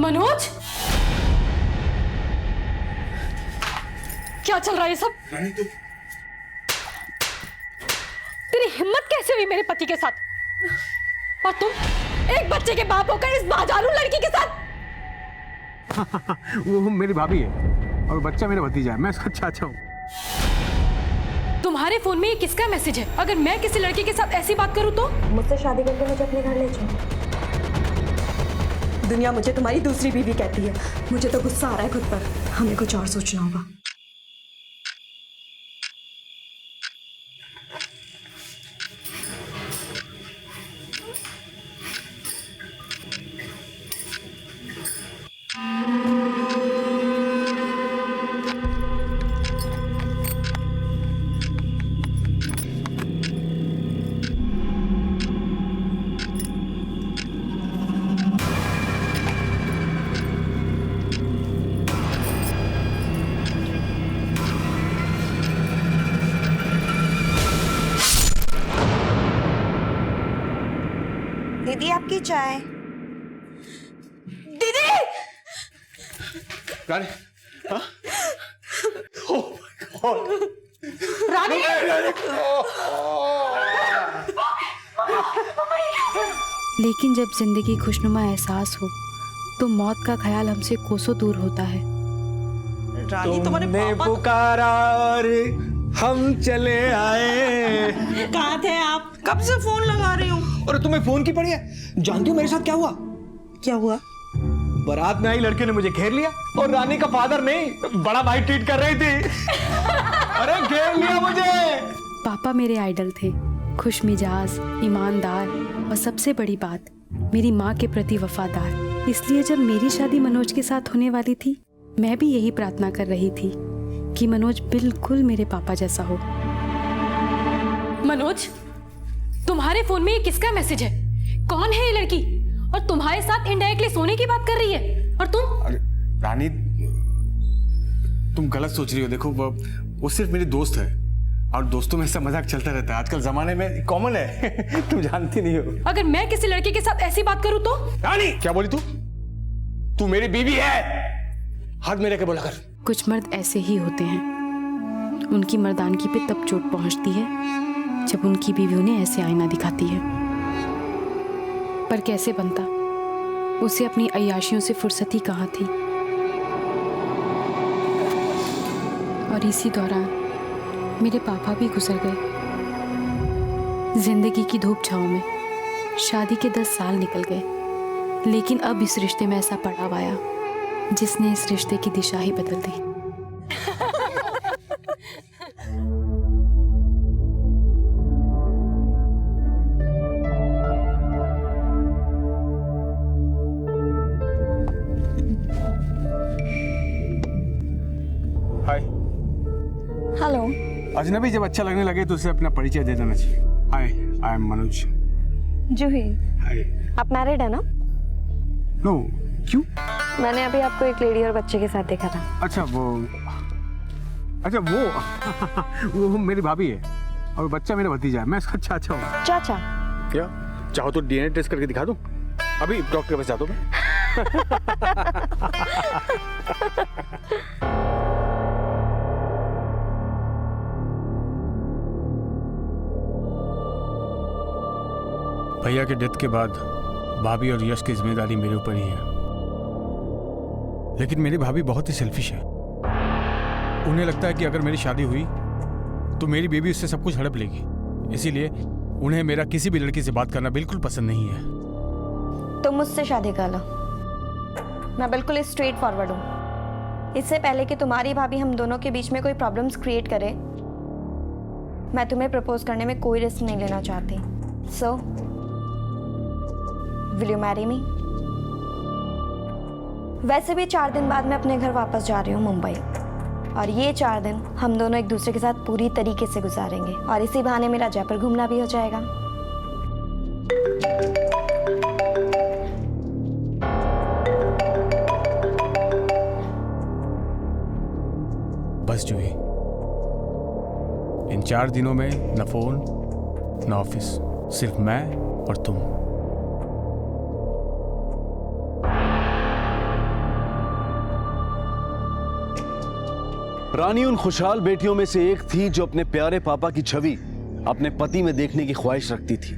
मनोज, क्या चल रहा है ये सब? रानी तो तेरी हिम्मत कैसे हुई मेरे पति के साथ? और तुम एक बच्चे के बाप होकर इस बाजारू लड़की के साथ? वो मेरी भाभी है और बच्चा मेरा भतीजा है। मैं उसका चाचा हूँ। तुम्हारे फोन में ये किसका मैसेज है? अगर मैं किसी लड़के के साथ ऐसी बात करूं तो? मुझसे शादी करके मुझे अपने घर ले जाओ। दुनिया मुझे तुम्हारी दूसरी बीवी कहती है। मुझे तो गुस्सा आ रहा है खुद पर। हमें कुछ और सोचना होगा। दीदी आपकी चाय। दीदी! रानी, हाँ? Oh my God! रानी! लेकिन जब जिंदगी खुशनुमा एहसास हो तो मौत का ख्याल हमसे कोसों दूर होता है। रानी तुम्हारे पापा पुकारा और हम चले आए। कहाँ थे आप? कब से फोन लगा रही हूँ। और तुम्हें फोन की पड़ी है? जानती हो मेरे साथ क्या हुआ? क्या हुआ? बारात में आई लड़के ने मुझे घेर लिया और रानी का फादर नहीं, बड़ा भाई ट्रीट कर रही थी। अरे घेर लिया मुझे। पापा मेरे आइडल थे, खुश मिजाज, ईमानदार और सबसे बड़ी बात मेरी माँ के प्रति वफादार। इसलिए जब मेरी शादी मनोज के साथ होने वाली थी, मैं भी यही प्रार्थना कर रही थी कि मनोज बिल्कुल मेरे पापा जैसा हो। मनोज, तुम्हारे फोन में ये किसका मैसेज है? कौन है ये लड़की? और तुम्हारे साथ इनडायरेक्टली सोने की बात कर रही है? और तुम? अरे रानी, तुम गलत सोच रही हो। देखो वो सिर्फ मेरी दोस्त है और दोस्तों में ऐसा मजाक चलता रहता है। आजकल जमाने में कॉमन है। तुम जानती नहीं हो। अगर मैं किसी लड़के के साथ ऐसी बात करूं तो? रानी, क्या बोली तू? तू मेरी बीवी है। हाथ में लेके बोला कर। कुछ मर्द ऐसे ही होते हैं। उनकी मर्दानगी पे तब चोट पहुंचती है जब उनकी बीवी उन्हें ऐसे आईना दिखाती है। पर कैसे बनता? उसे अपनी अय्याशियों से फुर्सत ही कहाँ थी। और इसी दौरान मेरे पापा भी गुजर गए। जिंदगी की धूप छांव में शादी के 10 साल निकल गए, लेकिन अब इस रिश्ते में ऐसा पड़ाव आया जिसने इस रिश्ते की दिशा ही बदल दी। हाय। हेलो। अजनबी जब अच्छा लगने लगे तो उसे अपना परिचय दे देना चाहिए। हाय, आई एम मनोज। जूही, हाय। आप मैरिड है ना? नो, क्यों? मैंने अभी आपको एक लेडी और बच्चे के साथ देखा था। अच्छा वो मेरी भाभी है और बच्चा मेरा भतीजा है। मैं उसका चाचा हूँ। चाचा? क्या चाहो तो डीएनए टेस्ट करके दिखा दूं? अभी डॉक्टर के पास जाता हूं मैं। भैया के डेथ के बाद भाभी और यश की जिम्मेदारी मेरे ऊपर ही है। लेकिन मेरी भाभी बहुत ही सेल्फिश है। उन्हें लगता है कि अगर मेरी शादी हुई तो मेरी बेबी उससे सब कुछ हड़प लेगी। इसीलिए उन्हें मेरा किसी भी लड़की से बात करना बिल्कुल पसंद नहीं है। तुम मुझसे शादी कर लो। मैं बिल्कुल स्ट्रेट फॉरवर्ड हूँ। इससे पहले कि तुम्हारी भाभी हम दोनों के बीच में कोई प्रॉब्लम्स क्रिएट करे, मैं तुम्हें प्रपोज करने में कोई रिस्क नहीं लेना चाहती। So will you marry me? वैसे भी 4 दिन बाद मैं अपने घर वापस जा रही हूँ मुंबई, और ये 4 दिन हम दोनों एक दूसरे के साथ पूरी तरीके से गुजारेंगे, और इसी बहाने मेरा जयपुर घूमना भी हो जाएगा। बस जूही, इन 4 दिनों में न फोन न ऑफिस, सिर्फ मैं और तुम। रानी उन खुशहाल बेटियों में से एक थी जो अपने प्यारे पापा की छवि अपने पति में देखने की ख्वाहिश रखती थी।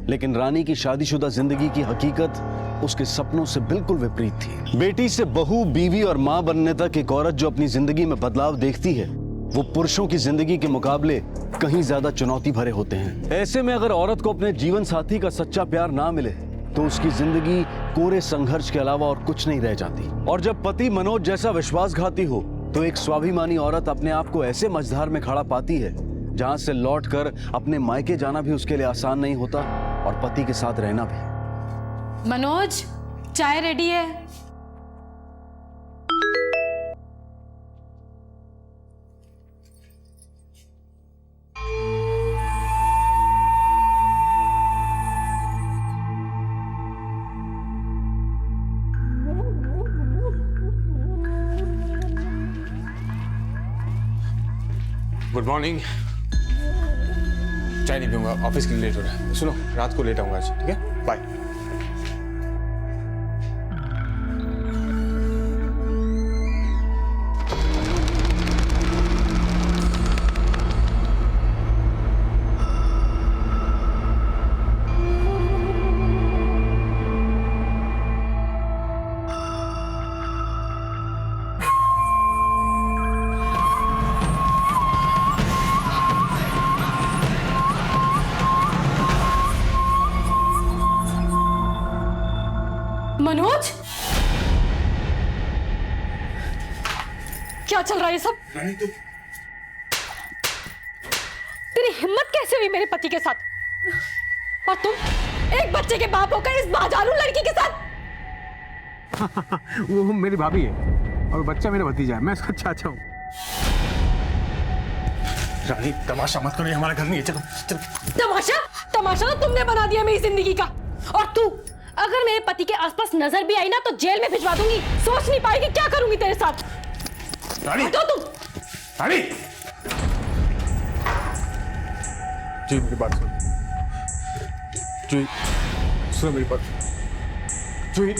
लेकिन रानी की शादीशुदा जिंदगी की हकीकत उसके सपनों से बिल्कुल विपरीत थी। बेटी से बहू, बीवी और मां बनने तक एक औरत जो अपनी जिंदगी में बदलाव देखती है, वो पुरुषों की जिंदगी के मुकाबले कहीं ज्यादा चुनौती भरे होते हैं। ऐसे में अगर औरत को अपने जीवन साथी का सच्चा प्यार ना मिले तो उसकी जिंदगी कोरे संघर्ष के अलावा और कुछ नहीं रह जाती। और जब पति मनोज जैसा विश्वासघाती हो तो एक स्वाभिमानी औरत अपने आप को ऐसे मझधार में खड़ा पाती है जहां से लौटकर अपने मायके जाना भी उसके लिए आसान नहीं होता और पति के साथ रहना भी। मनोज, चाय रेडी है। Good morning. चाय नहीं पीऊंगा, ऑफिस के लिए लेट हो रहा है। सुनो, रात को लेट आऊंगा आज, ठीक है? बाय। मनोज, क्या चल रहा है ये सब? तेरी हिम्मत कैसे हुई मेरे पति के साथ? और तुम एक बच्चे के बाप होकर इस बाजारू लड़की के साथ? वो मेरी भाभी है और बच्चा मेरा भतीजा है। मैं उसका चाचा हूँ। रानी, तमाशा मत करो, ये हमारा घर नहीं है। चलो चलो। तमाशा? तमाशा तो तुमने बना दिया मेरी जिंदगी का। और तू अगर मेरे पति के आसपास नजर भी आई ना तो जेल में भिजवा दूंगी। सोच नहीं पाएगी क्या करूंगी तेरे साथ। रानी, हटो तुम। रानी, जी मेरी बात सुनो। जी सुनो मेरी बात। जी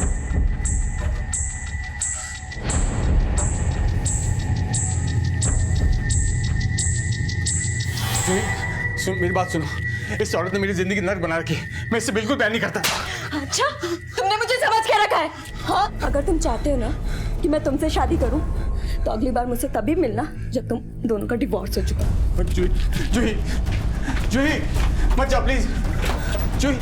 सुन, मेरी बात सुनो। इस औरत ने मेरी जिंदगी नर्क बना रखी। मैं इससे बिल्कुल प्यार नहीं करता। अच्छा, तुमने मुझे समझ के रखा है? हाँ, अगर तुम चाहते हो ना कि मैं तुमसे शादी करूं तो अगली बार मुझसे तभी मिलना जब तुम दोनों का डिवोर्स हो चुका। जूही, जूही, जूही, मत जा प्लीज। जूही,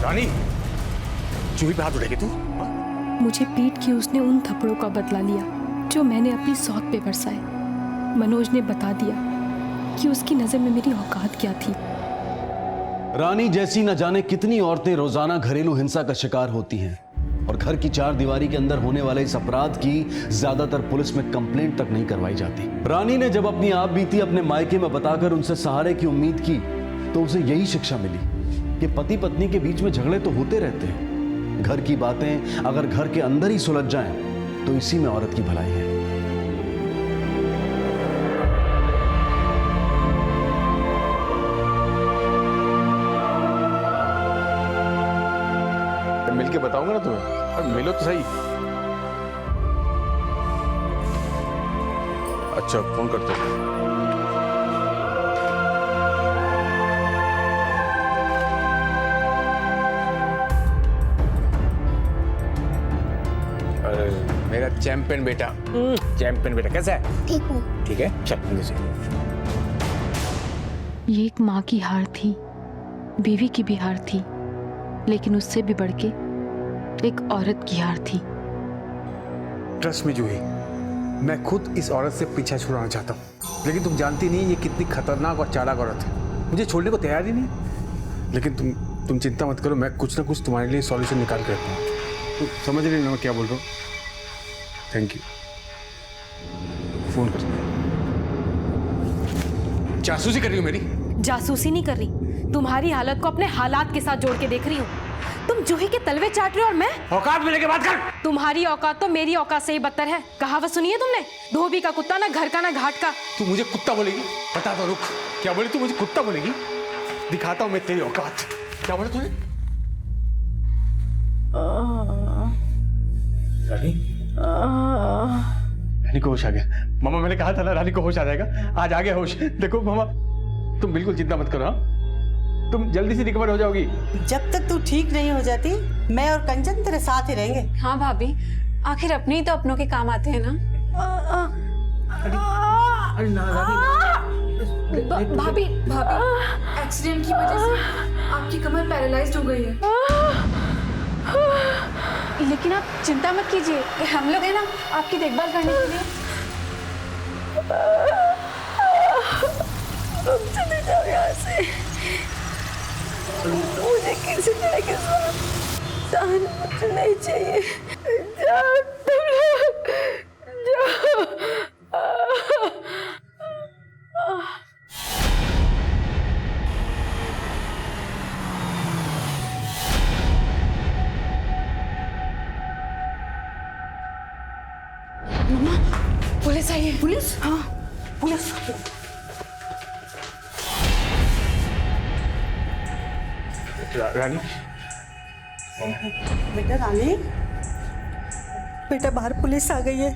रानी, जूही पे हाथ उठाएगी तू? मुझे पीट के उसने उन थप्पड़ों का बदला लिया जो मैंने अपनी सौत पे बरसाए। मनोज ने बता दिया कि उसकी नजर में मेरी औकात क्या थी। रानी जैसी न जाने कितनी औरतें रोजाना घरेलू हिंसा का शिकार होती हैं और घर की चार दीवारी के अंदर होने वाले इस अपराध की ज्यादातर पुलिस में कंप्लेंट तक नहीं करवाई जाती। रानी ने जब अपनी आप बीती अपने मायके में बताकर उनसे सहारे की उम्मीद की तो उसे यही शिक्षा मिली कि पति पत्नी के बीच में झगड़े तो होते रहते हैं। घर की बातें अगर घर के अंदर ही सुलझ जाएं तो इसी में औरत की भलाई है। मिलके बताऊंगा ना तुम्हें। और मिलो तो सही। अच्छा, फोन करते हो। मेरा चैंपियन बेटा। चैंपियन बेटा कैसा है? ठीक हूँ। ठीक है, चल अंदर से। ये एक माँ की हार थी, बीवी की भी हार थी, लेकिन उससे भी बढ़ के एक औरत की हार थी। ट्रस्ट में जूही, मैं खुद इस औरत से पीछा छुड़ाना चाहता हूँ, लेकिन तुम जानती नहीं ये कितनी खतरनाक और चालाक औरत है। मुझे छोड़ने को तैयार ही नहीं। लेकिन तुम चिंता मत करो, मैं कुछ ना कुछ तुम्हारे लिए सॉल्यूशन निकाल के रखता हूँ। तुम समझ रही हो ना मैं क्या बोल रहा हूँ? Thank you. फोन कर। जासूसी कर रही हो मेरी? जासूसी नहीं कर रही, तुम्हारी हालत को अपने हालात के साथ जोड़ के देख रही हूँ। तुम जूही के तलवे चाट रहे हो और मैं औकात में लेके बात कर। तुम्हारी औकात तो मेरी औकात से ही बदतर है। कहावत सुनी है तुमने? धोबी का कुत्ता ना घर का ना घाट का। तू मुझे कुत्ता बोलेगी? बता दो, रुक। क्या बोली? तू मुझे कुत्ता बोलेगी? दिखाता हूं मैं तेरी औकात। क्या बोला तूने? रानी रानी को होश आ गया। मामा मैंने कहा था ना रानी को होश आ जाएगा, आज आ गया होश। देखो मामा तुम बिल्कुल चिंता मत करो, हाँ तुम जल्दी से रिकवर हो जाओगी। जब तक तू ठीक नहीं हो जाती मैं और कंचन तेरे साथ ही रहेंगे। हाँ भाभी, आखिर अपने ही तो अपनों के काम आते हैं ना। अरे ना रानी भाभी एक्सीडेंट की वजह से आपकी कमर पैरालाइज्ड हो गई है। लेकिन आप चिंता मत कीजिए, हम लोग हैं ना आपकी देखभाल करने के लिए। तुम चले जाओ यहाँ से, मुझे किसी तरह के जान मुझे नहीं चाहिए। जाओ तुम लोग, जाओ। पुलिस आई है। पुलिस? हाँ पुलिस। रानी बेटा रानी, बेटा बाहर पुलिस आ गई है,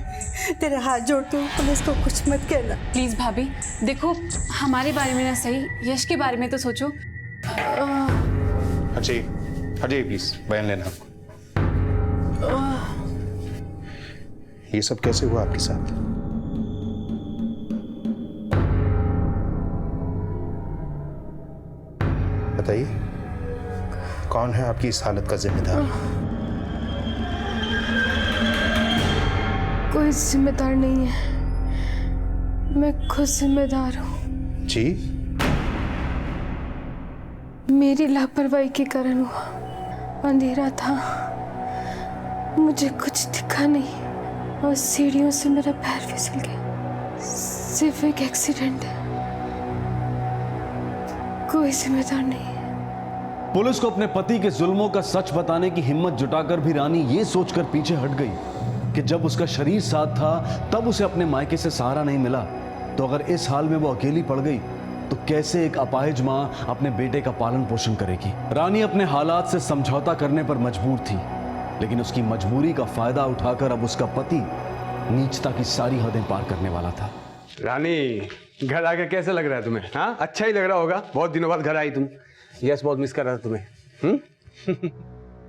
तेरे हाथ जोड़ती हूँ पुलिस को कुछ मत कहना। प्लीज भाभी देखो, हमारे बारे में ना सही, यश के बारे में तो सोचो। अजय अजय प्लीज बयान लेना आपको। ये सब कैसे हुआ आपके साथ? बताइए, कौन है आपकी इस हालत का जिम्मेदार? कोई जिम्मेदार नहीं है, मैं खुद जिम्मेदार हूँ। जी? मेरी लापरवाही के कारण हुआ। अंधेरा था, मुझे कुछ दिखा नहीं और सीढ़ियों से मेरा पैर फिसल गया। सिर्फ एक एक्सीडेंट है, कोई जिम्मेदार नहीं है। पुलिस को अपने पति के जुल्मों का सच बताने की हिम्मत जुटाकर भी रानी ये सोचकर पीछे हट गई कि जब उसका शरीर साथ था तब उसे अपने मायके से सहारा नहीं मिला, तो अगर इस हाल में वो अकेली पड़ गई तो कैसे एक अपाहिज मां अपने बेटे का पालन पोषण करेगी। रानी अपने हालात से समझौता करने पर मजबूर थी, लेकिन उसकी मजबूरी का फायदा उठाकर अब उसका पति नीचता की सारी हदें पार करने वाला था। रानी घर आके कैसे लग रहा है तुम्हें? हाँ अच्छा ही लग रहा होगा, बहुत दिनों बाद घर आई तुम। यस बहुत मिस कर रहा था तुम्हें।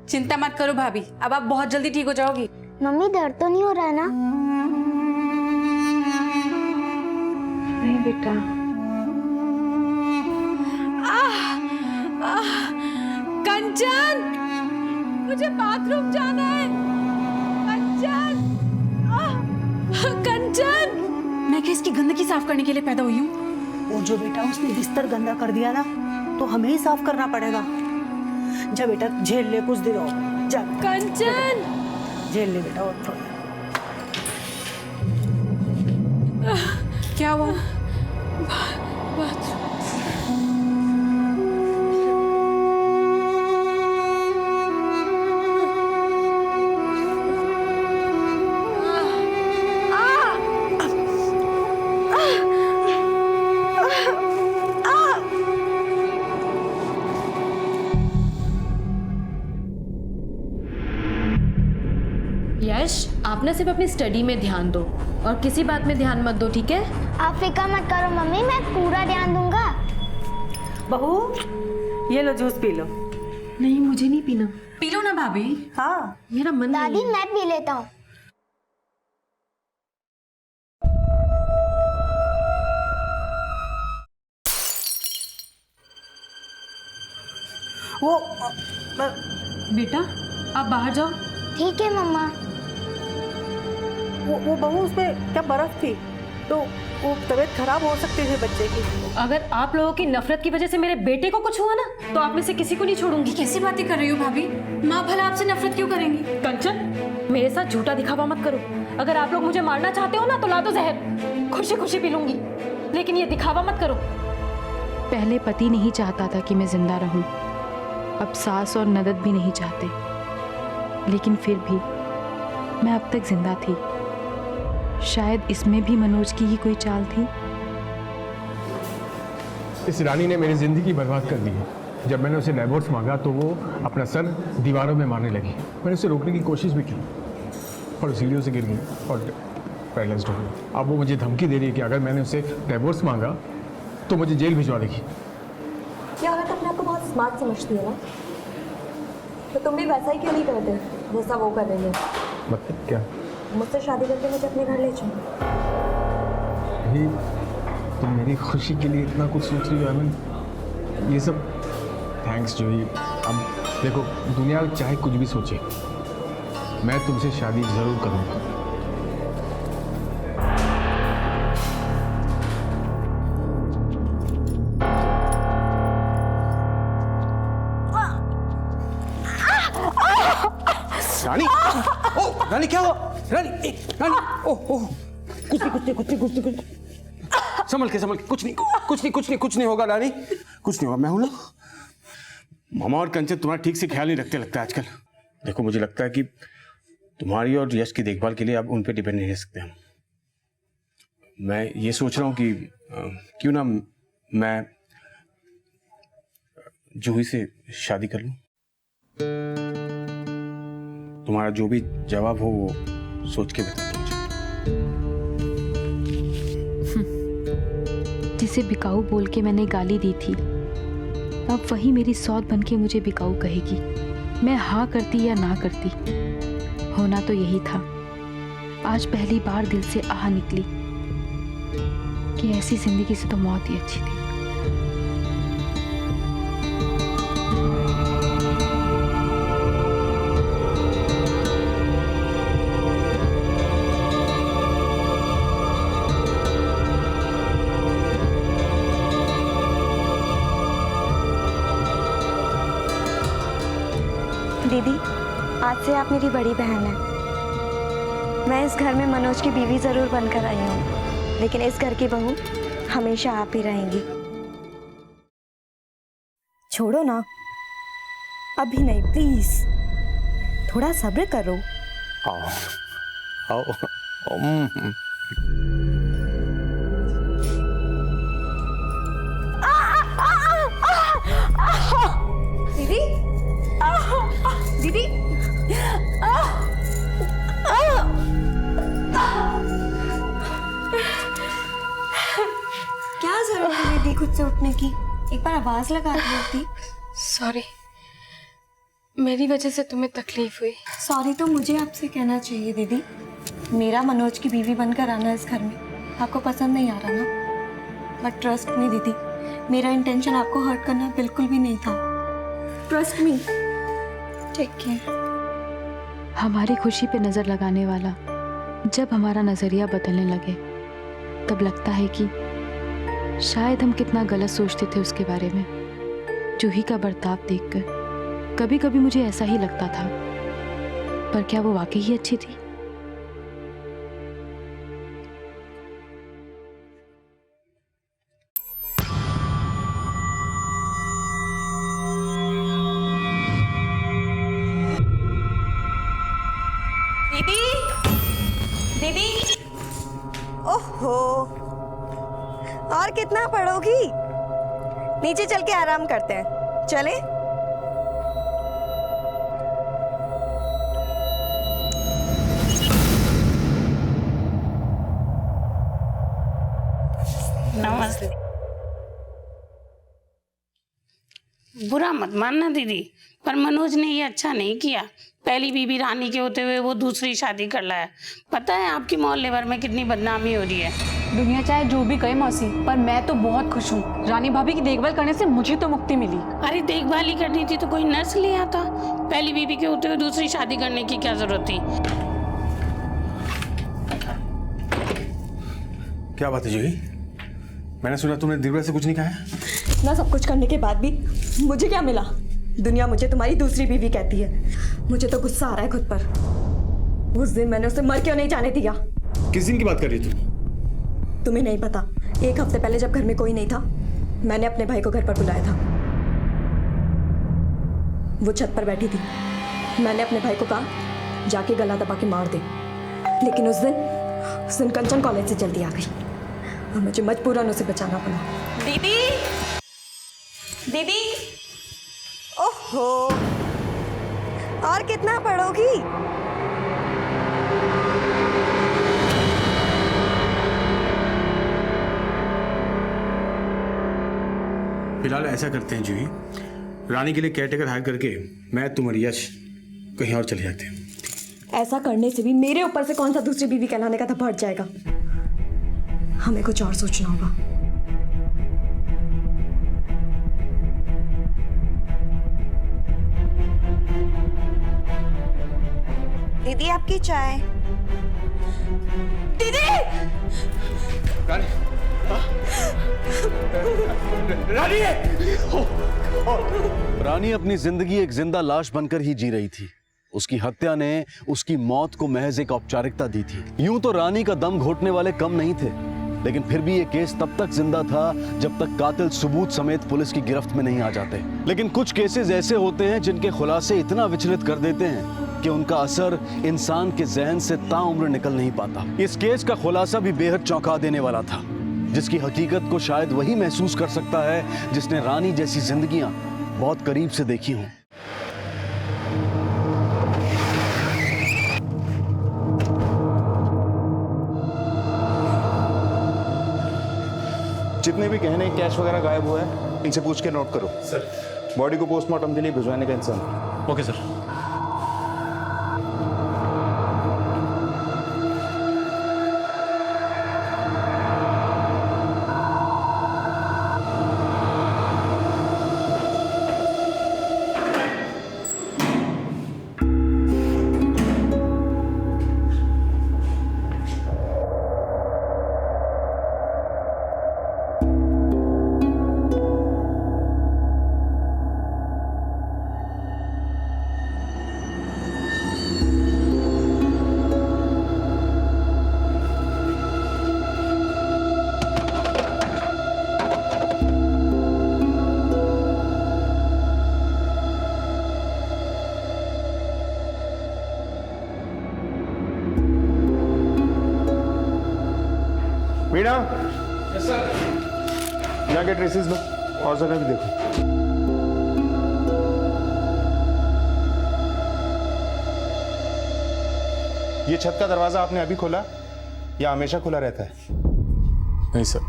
चिंता मत करो भाभी, अब आप बहुत जल्दी ठीक हो जाओगी। मम्मी दर्द तो नहीं हो रहा ना? नहीं बेटा। कंचन, मुझे बाथरूम जाना है। कंचन, कंचन। मैं क्या इसकी गंदगी साफ करने के लिए पैदा हुई हूँ? वो जो बेटा उसने बिस्तर गंदा कर दिया ना, तो हमें ही साफ करना पड़ेगा। जा बेटा झेल ले कुछ देर और। जा कंचन, झेल ले बेटा और थोड़ा। क्या हुआ? यश आप ना सिर्फ अपनी स्टडी में ध्यान दो और किसी बात में ध्यान मत दो, ठीक है? आप फिक्र मत करो मम्मी, मैं पूरा ध्यान दूंगा। बहू ये लो जूस पी लो। नहीं मुझे नहीं पीना। पी लो ना भाभी। हाँ मेरा मन नहीं दादी मैं पी लेता हूँ। वो बेटा आप बाहर जाओ। ठीक है मम्मा। वो बहू उसमें क्या बर्फ थी, तो वो तबीयत खराब हो सकती थी बच्चे की। अगर आप लोगों की नफरत की वजह से मेरे बेटे को कुछ हुआ ना, तो आप में से किसी को नहीं छोड़ूंगी। कैसी बातें कर रही हो भाभी? माँ भला आपसे नफरत क्यों करेंगी? कंचन मेरे साथ झूठा दिखावा मत करो। अगर आप लोग मुझे मारना चाहते हो ना तो ला दो जहर, खुशी खुशी पी लूंगी, लेकिन ये दिखावा मत करो। पहले पति नहीं चाहता था कि मैं जिंदा रहूं, अब सास और नदद भी नहीं चाहते, लेकिन फिर भी मैं अब तक जिंदा थी। शायद इसमें भी मनोज की ही कोई चाल थी। इस रानी ने मेरी जिंदगी बर्बाद कर दी है। जब मैंने उसे डाइवोर्स मांगा तो वो अपना सर दीवारों में मारने लगी। मैंने उसे रोकने की कोशिश भी की और सीढ़ियों से गिर गई और पैरालाइज्ड हो गई। अब वो मुझे धमकी दे रही है कि अगर मैंने उसे डाइवोर्स मांगा तो मुझे जेल भिजवा देगी। क्या औरत अपने आप को बहुत स्मार्ट समझती है ना, तो तुम भी वैसा ही क्यों नहीं करते जैसा वो कर रही है? मतलब क्या? मुझसे शादी करके मुझे अपने घर ले चलो। ये तुम मेरी खुशी के लिए इतना कुछ सोच रही हो। आई मीन ये सब थैंक्स जूही। अब देखो, दुनिया चाहे कुछ भी सोचे, मैं तुमसे शादी जरूर करूंगा। रानी, ओ रानी क्या हुआ? रानी, रानी, ओ कुछ नहीं, संभल के कुछ नहीं होगा रानी, कुछ नहीं होगा। मैं हूं ना। मामा और कंचन तुम्हारा ठीक से ख्याल नहीं रखते लगता है आजकल। देखो, मुझे लगता है कि तुम्हारी और यश की देखभाल के लिए अब उन पे डिपेंड नहीं रह सकते हम। मैं ये सोच रहा हूँ कि क्यों ना मैं जूही से शादी कर लूं। तुम्हारा जो भी जवाब हो वो सोच के बता दो मुझे। जिसे बिकाऊ बोल के मैंने गाली दी थी, अब वही मेरी सौत बन के मुझे बिकाऊ कहेगी। मैं हाँ करती या ना करती, होना तो यही था। आज पहली बार दिल से आह निकली कि ऐसी जिंदगी से तो मौत ही अच्छी थी। दीदी, आज से आप मेरी बड़ी बहन हैं। मैं इस घर में मनोज की बीवी जरूर बनकर आई हूँ, लेकिन इस घर की बहू हमेशा आप ही रहेंगी। छोड़ो ना, अभी नहीं, प्लीज थोड़ा सब्र करो। आओ आओ। दीदी, दीदी, क्या जरूरत है दीदी खुद से उठने की? एक बार आवाज लगा दी होती। सॉरी, मेरी वजह से तुम्हें तकलीफ हुई। सॉरी तो मुझे आपसे कहना चाहिए दीदी। मेरा मनोज की बीवी बनकर आना इस घर में आपको पसंद नहीं आ रहा ना? बट ट्रस्ट मी दीदी, मेरा इंटेंशन आपको हर्ट करना बिल्कुल भी नहीं था। Trust me. Take care. हमारी खुशी पे नजर लगाने वाला जब हमारा नजरिया बदलने लगे, तब लगता है कि शायद हम कितना गलत सोचते थे उसके बारे में। जूही का बर्ताव देखकर कभी कभी मुझे ऐसा ही लगता था, पर क्या वो वाकई ही अच्छी थी? दीदी, दीदी, ओहो, और कितना पढ़ोगी? नीचे चल के आराम करते हैं, चले? नमस्ते। बुरा मत मानना दीदी, पर मनोज ने ये अच्छा नहीं किया। पहली बीबी रानी के होते हुए वो दूसरी शादी कर लाया। पता है आपकी मोहल्ले भर में कितनी बदनामी हो रही है। दुनिया चाहे जो भी कहे मौसी, पर मैं तो बहुत खुश हूँ। रानी भाभी की देखभाल करने से मुझे तो मुक्ति मिली। अरे देखभाल ही करनी थी तो कोई नर्स ले आता। पहली बीबी के होते हुए दूसरी शादी करने की क्या जरूरत थी? क्या बात है जूही? मैंने सुना तुमने दिव्या से कुछ नहीं कहा है? ना सब कुछ करने के बाद भी मुझे क्या मिला? दुनिया मुझे तुम्हारी दूसरी बीवी कहती है। मुझे तो गुस्सा आ रहा है खुद पर। उस दिन मैंने उसे मर क्यों नहीं जाने दिया? किस दिन की बात कर रही तुम? तुम्हें नहीं पता, एक हफ्ते पहले जब घर में कोई नहीं था, मैंने अपने भाई को घर पर बुलाया था। वो छत पर बैठी थी। मैंने अपने भाई को कहा जाके गला दबा के मार दे, लेकिन उस दिन कंचन कॉलेज से जल्दी आ गई और मुझे मजबूरन उसे बचाना पड़ा। दीदी, दीदी, ओहो, और कितना पढ़ोगी? फिलहाल ऐसा करते हैं जूही, रानी के लिए केयरटेकर हायर करके मैं तुम और यश कहीं और चले जाते हैं। ऐसा करने से भी मेरे ऊपर से कौन सा दूसरी बीवी कहलाने का था बढ़ जाएगा। हमें कुछ और सोचना होगा। दीदी आपकी चाय। दीदी! रानी अपनी जिंदगी एक जिंदा लाश बनकर ही जी रही थी। उसकी हत्या ने उसकी मौत को महज एक औपचारिकता दी थी। यूं तो रानी का दम घोटने वाले कम नहीं थे, लेकिन फिर भी ये केस तब तक जिंदा था जब तक कातिल सबूत समेत पुलिस की गिरफ्त में नहीं आ जाते। लेकिन कुछ केसेस ऐसे होते हैं जिनके खुलासे इतना विचलित कर देते हैं कि उनका असर इंसान के जहन से ताउम्र निकल नहीं पाता। इस केस का खुलासा भी बेहद चौंका देने वाला था, जिसकी हकीकत को शायद वही महसूस कर सकता है जिसने रानी जैसी जिंदगियां बहुत करीब से देखी हों। जितने भी गहने कैश वगैरह गायब हुआ है, इनसे पूछ के नोट करो। सर, बॉडी को पोस्टमार्टम के लिए भिजवाने का इंतजाम। Okay sir. Meena, yes sir. यहाँ के ट्रेसेस लो और जगह भी देखो। ये छत का दरवाजा आपने अभी खोला या हमेशा खुला रहता है? नहीं सर,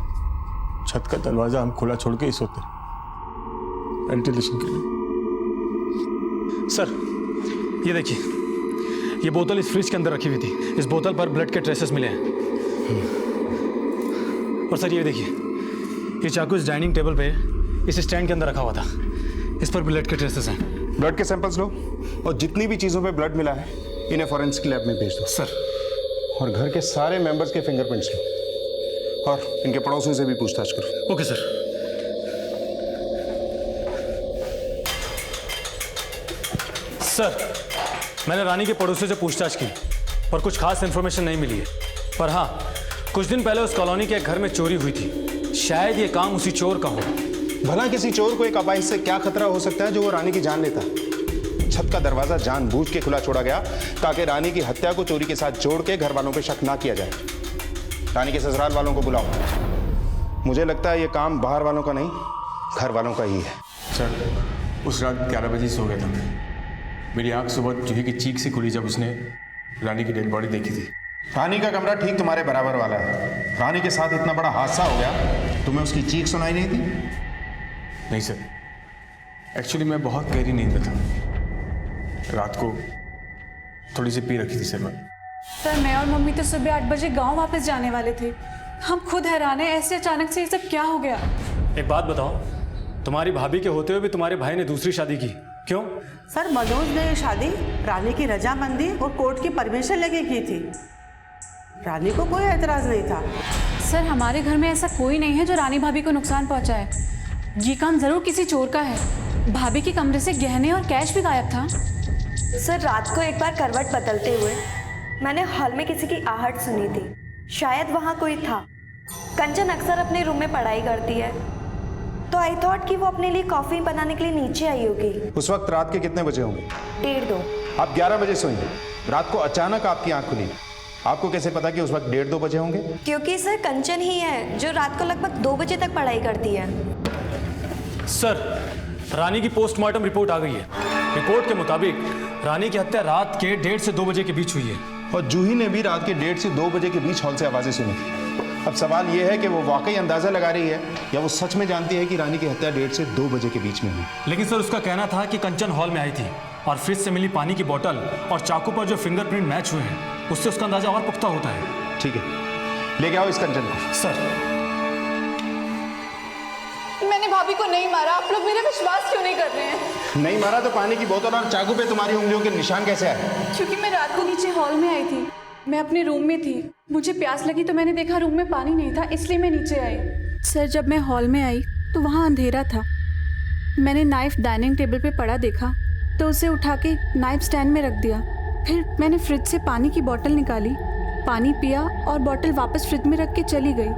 छत का दरवाजा हम खुला छोड़ के ही सोते वेंटिलेशन के लिए। सर ये देखिए, ये बोतल इस फ्रिज के अंदर रखी हुई थी। इस बोतल पर ब्लड के ट्रेसेस मिले हैं। और सर ये देखिए, ये चाकू इस डाइनिंग टेबल पे इस स्टैंड के अंदर रखा हुआ था। इस पर ब्लड के ट्रेसेस हैं। ब्लड के सैंपल्स लो और जितनी भी चीज़ों पे ब्लड मिला है इन्हें फॉरेंसिक लैब में भेज दो। सर। और घर के सारे मेंबर्स के फिंगरप्रिंट्स लो और इनके पड़ोसियों से भी पूछताछ करो। Okay sir. सर, मैंने रानी के पड़ोसियों से पूछताछ की पर कुछ खास इन्फॉर्मेशन नहीं मिली है। पर हाँ, कुछ दिन पहले उस कॉलोनी के एक घर में चोरी हुई थी। शायद ये काम उसी चोर का हो। भला किसी चोर को एक अपाहिज से क्या खतरा हो सकता है जो वो रानी की जान लेता? छत का दरवाजा जानबूझ के खुला छोड़ा गया ताकि रानी की हत्या को चोरी के साथ जोड़ के घर वालों पे शक ना किया जाए। रानी के ससुराल वालों को बुलाओ। मुझे लगता है ये काम बाहर वालों का नहीं, घर वालों का ही है। सर, उस रात 11 बजे सो गया था मैं। मेरी आंख सुबह जूही की चीख से खुली जब उसने रानी की डेड बॉडी देखी थी। रानी का कमरा ठीक तुम्हारे बराबर वाला है। रानी के साथ इतना बड़ा हादसा हो गया, तुम्हें उसकी चीख सुनाई नहीं थी? नहीं सर, एक्चुअली मैं बहुत गहरी नींद में था। रात को थोड़ी सी पी रखी थी सर मैं। सर, मैं और मम्मी तो सुबह 8 बजे गांव वापस जाने वाले थे। हम खुद हैरान हैं, ऐसे अचानक से ये सब क्या हो गया? एक बात बताओ, तुम्हारी भाभी के होते हुए भी तुम्हारे भाई ने दूसरी शादी की, क्यों? सर, मनोज ने ये शादी रानी की रजामंदी और कोर्ट की परमिशन लेके की थी। रानी को कोई एतराज नहीं था। सर, हमारे घर में ऐसा कोई नहीं है जो रानी भाभी को नुकसान पहुंचाए। ये काम जरूर किसी चोर का है। भाभी के कमरे से गहने और कैश भी गायब था। सर, रात को एक बार करवट बदलते हुए मैंने हॉल में किसी की आहट सुनी थी। शायद वहाँ कोई था। कंचन अक्सर अपने रूम में पढ़ाई करती है, तो आई थॉट कि वो अपने लिए कॉफी बनाने के लिए नीचे आई होगी। उस वक्त रात के कितने बजे होंगे? 1:30। आप 11 बजे सोई। रात को अचानक आपकी आंख खुली, आपको कैसे पता कि उस वक्त 1:30-2 बजे होंगे? क्योंकि सर कंचन ही है जो रात को लगभग 2 बजे तक पढ़ाई करती है। सर, रानी की पोस्टमार्टम रिपोर्ट आ गई है। रिपोर्ट के मुताबिक रानी की हत्या रात के 1:30 से 2 बजे के बीच हुई है। और जूही ने भी रात के 1:30 से 2 बजे के बीच हॉल से आवाजें सुनी थी। अब सवाल यह है कि वो वाकई अंदाजा लगा रही है या वो सच में जानती है कि रानी की हत्या 1:30 से 2 बजे के बीच में हुई। लेकिन सर उसका कहना था कि कंचन हॉल में आई थी और फ्रिज से मिली पानी की बोतल और चाकू पर जो फिंगरप्रिंट मैच हुए हैं उससे उसका अंदाजा और पुख्ता होता है। ठीक है, लेके आओ इस कंचन को। सर मैंने भाभी को नहीं मारा, आप लोग मेरा विश्वास क्यों नहीं कर रहे हैं? नहीं मारा तो पानी की बोतल और चाकू पे तुम्हारी उंगलियों के निशान कैसे आए? क्योंकि मैं रात को नीचे हॉल में आई थी, मैं अपने रूम में थी, मुझे प्यास लगी तो मैंने देखा रूम में पानी नहीं था, इसलिए मैं नीचे आई। सर जब मैं हॉल में आई तो वहाँ अंधेरा था, मैंने नाइफ डाइनिंग टेबल पे पड़ा देखा तो उसे उठा के नाइफ स्टैंड में रख दिया। फिर मैंने फ्रिज से पानी की बोतल निकाली, पानी पिया और बोतल वापस फ्रिज में रख के चली गई।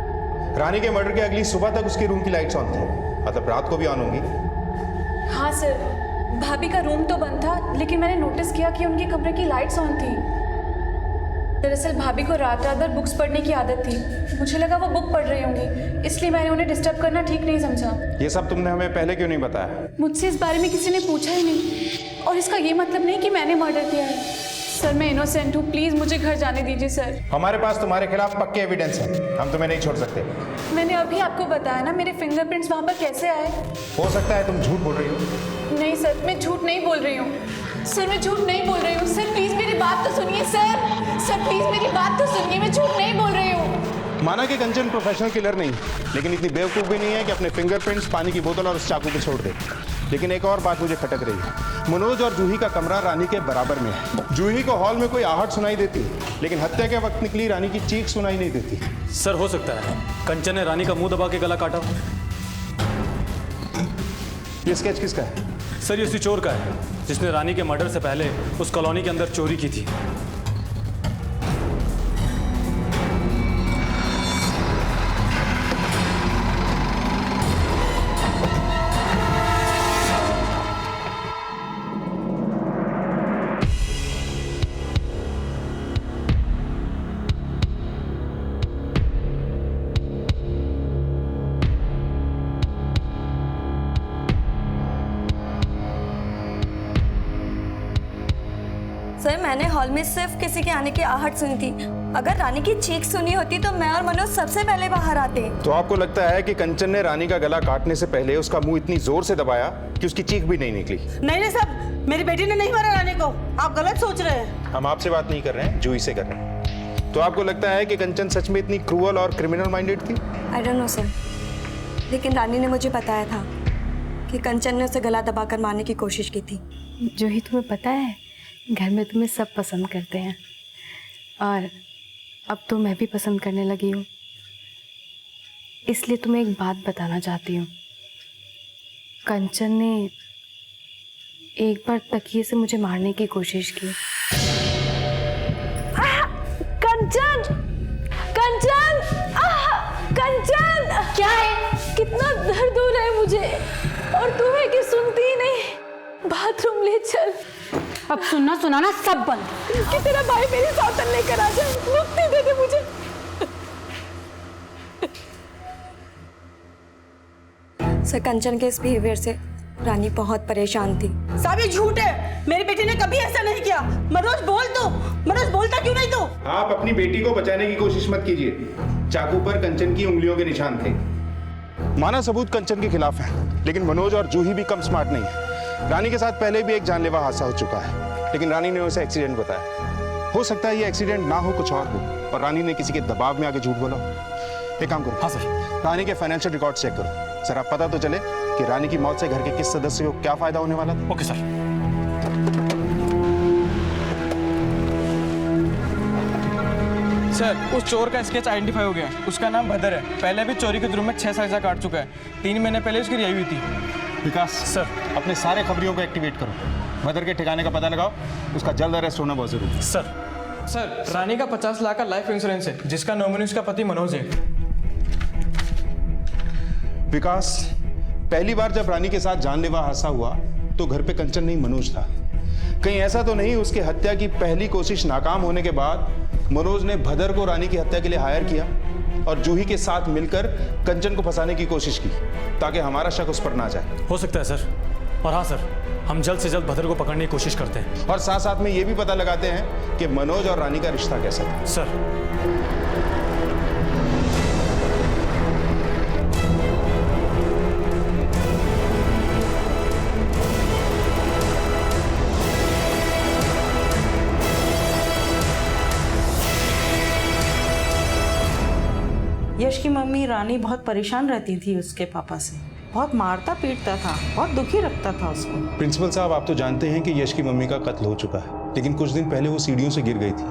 रानी के मर्डर के अगली सुबह तक उसके रूम की लाइट्स ऑन थी, मतलब रात को भी ऑन होंगी। हाँ सर, भाभी का रूम तो बंद था लेकिन मैंने नोटिस किया कि उनके कमरे की लाइट्स ऑन थी। दरअसल भाभी को रात रात भर बुक्स पढ़ने की आदत थी, मुझे लगा वो बुक पढ़ रही होंगी, इसलिए मैंने उन्हें डिस्टर्ब करना ठीक नहीं समझा। ये सब तुमने हमें पहले क्यों नहीं बताया? मुझसे इस बारे में किसी ने पूछा ही नहीं, और इसका ये मतलब नहीं कि मैंने मर्डर किया है। सर मैं इनोसेंट हूँ, प्लीज़ मुझे घर जाने दीजिए सर। हमारे पास तुम्हारे खिलाफ पक्के एविडेंस हैं, हम तुम्हें नहीं छोड़ सकते। मैंने अभी आपको बताया ना, मेरे फिंगरप्रिंट्स वहाँ पर कैसे आए? हो सकता है तुम झूठ बोल रही हो। नहीं सर, मैं झूठ नहीं बोल रही हूँ। सर मैं झूठ नहीं बोल रही हूँ। सर प्लीज़ मेरी बात तो सुनिए सर। सर प्लीज़ मेरी बात तो सुनिए, मैं झूठ नहीं बोल रही हूँ। माना कि कंचन प्रोफेशनल किलर नहीं, लेकिन इतनी बेवकूफ़ भी नहीं है कि अपने फिंगरप्रिंट्स पानी की बोतल और उस चाकू पे छोड़ दे। लेकिन एक और बात मुझे खटक रही है, मनोज और जूही का कमरा रानी के बराबर में है। जूही को हॉल में कोई आहट सुनाई देती, लेकिन हत्या के वक्त निकली रानी की चीख सुनाई नहीं देती। सर हो सकता है कंचन ने रानी का मुंह दबा के गला काटा। ये स्केच किसका है? सर ये उसी चोर का है जिसने रानी के मर्डर से पहले उस कॉलोनी के अंदर चोरी की थी। सर मैंने हॉल में सिर्फ किसी के आने की आहट सुनी थी, अगर रानी की चीख सुनी होती तो मैं और मनोज सबसे पहले बाहर आते। तो आपको लगता है कि कंचन ने रानी का गला काटने से पहले उसका मुंह इतनी जोर से दबाया कि उसकी चीख भी नहीं निकली? नहीं सब, मेरी बेटी ने नहीं मारा रानी को, आप गलत सोच रहे हैं। हम आपसे बात नहीं कर रहे हैं, जूही से कर रहे हैं। तो आपको लगता है कि कंचन सच में इतनी क्रूअल और क्रिमिनल माइंडेड थी? आई डोंट नो सर, लेकिन रानी ने मुझे बताया था कि कंचन ने उसे गला दबाकर मारने की कोशिश की थी। जो ही तुम्हें पता है घर में तुम्हें सब पसंद करते हैं, और अब तो मैं भी पसंद करने लगी हूँ, इसलिए तुम्हें एक बात बताना चाहती हूँ। कंचन ने एक बार तकिए से मुझे मारने की कोशिश की। कंचन, कंचन, कंचन, क्या है? कितना दर्द हो रहा है मुझे, और तुम्हें कि सुनती ही नहीं। बाथरूम ले चल। अब सुनना सुनाना सब बंद। कि तेरा भाई मेरी सौतन लेकर आ जाए, मुक्ति दे दे मुझे। सर कंचन के इस बिहेवियर से रानी बहुत परेशान थी। सब ये झूठ है, मेरी बेटी ने कभी ऐसा नहीं किया। मनोज बोल तो, मनोज बोलता क्यों नहीं तो? आप अपनी बेटी को बचाने की कोशिश मत कीजिए, चाकू पर कंचन की उंगलियों के निशान थे। माना सबूत कंचन के खिलाफ है, लेकिन मनोज और जूही भी कम स्मार्ट नहीं है। रानी के साथ पहले भी एक जानलेवा हादसा हो चुका है, लेकिन रानी ने उसे एक्सीडेंट बताया। हो सकता है ये एक्सीडेंट ना हो, कुछ और हो, और रानी ने किसी के दबाव में आके झूठ बोला। एक काम करो। हाँ सर। रानी के फाइनेंशियल रिकॉर्ड चेक करो, जरा पता तो चले कि रानी की मौत से घर के किस सदस्य को क्या फायदा होने वाला था। Okay sir. सर उस चोर का स्केच आइडेंटिफाई हो गया, उसका नाम भदर है, पहले भी चोरी के जुर्म में 6 साल काट चुका है, 3 महीने पहले उसकी रिहाई हुई थी। विकास सर अपने सारे खबरियों को एक्टिवेट करो, भदर के ठिकाने का पता लगाओ, उसका जल्द अरेस्ट होना बहुत जरूरी है। सर रानी का 50 लाख का लाइफ इंश्योरेंस है, जिसका नॉमिनी उसका पति मनोज है। विकास पहली बार जब रानी के साथ जानलेवा हादसा हुआ तो घर पे कंचन नहीं मनोज था। कहीं ऐसा तो नहीं उसकी हत्या की पहली कोशिश नाकाम होने के बाद मनोज ने भदर को रानी की हत्या के लिए हायर किया और जूही के साथ मिलकर कंचन को फंसाने की कोशिश की ताकि हमारा शक उस पर ना जाए? हो सकता है सर, और हाँ सर, हम जल्द से जल्द भद्र को पकड़ने की कोशिश करते हैं। और साथ साथ में ये भी पता लगाते हैं कि मनोज और रानी का रिश्ता कैसा था। सर यश की मम्मी रानी बहुत परेशान रहती थी उसके पापा से, बहुत मारता पीटता था, बहुत दुखी रखता था उसको। प्रिंसिपल साहब, आप तो जानते हैं कि यश की मम्मी का कत्ल हो चुका है, लेकिन कुछ दिन पहले वो सीढ़ियों से गिर गई थी,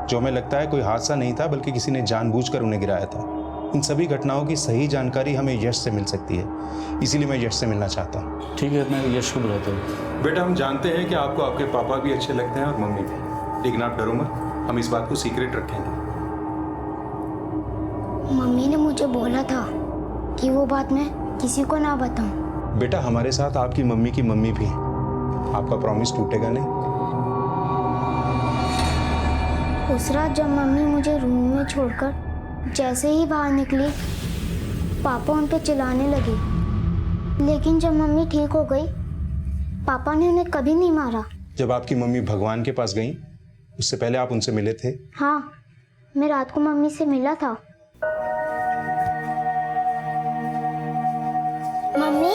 जो हमें लगता है कोई हादसा नहीं था बल्कि किसी ने जानबूझकर उन्हें गिराया था। इन सभी घटनाओं की सही जानकारी हमें यश से मिल सकती है, इसीलिए मैं यश से मिलना चाहता हूँ। ठीक है, मैं यश को बुलाता हूँ। बेटा, हम जानते हैं कि आपको आपके पापा भी अच्छे लगते हैं और मम्मी भी, लेकिन आप डरो मत, हम इस बात को सीक्रेट रखेंगे। मम्मी ने मुझे बोला था कि वो बात मैं किसी को ना बताऊं। बेटा, हमारे साथ आपकी मम्मी की मम्मी भी है, आपका प्रॉमिस टूटेगा नहीं। उस रात जब मम्मी मुझे रूम में छोड़कर जैसे ही बाहर निकली, पापा उन पे चिल्लाने लगे, लेकिन जब मम्मी ठीक हो गई, पापा ने उन्हें कभी नहीं मारा। जब आपकी मम्मी भगवान के पास गई, उससे पहले आप उनसे मिले थे? हाँ, मैं रात को मम्मी से मिला था। मम्मी।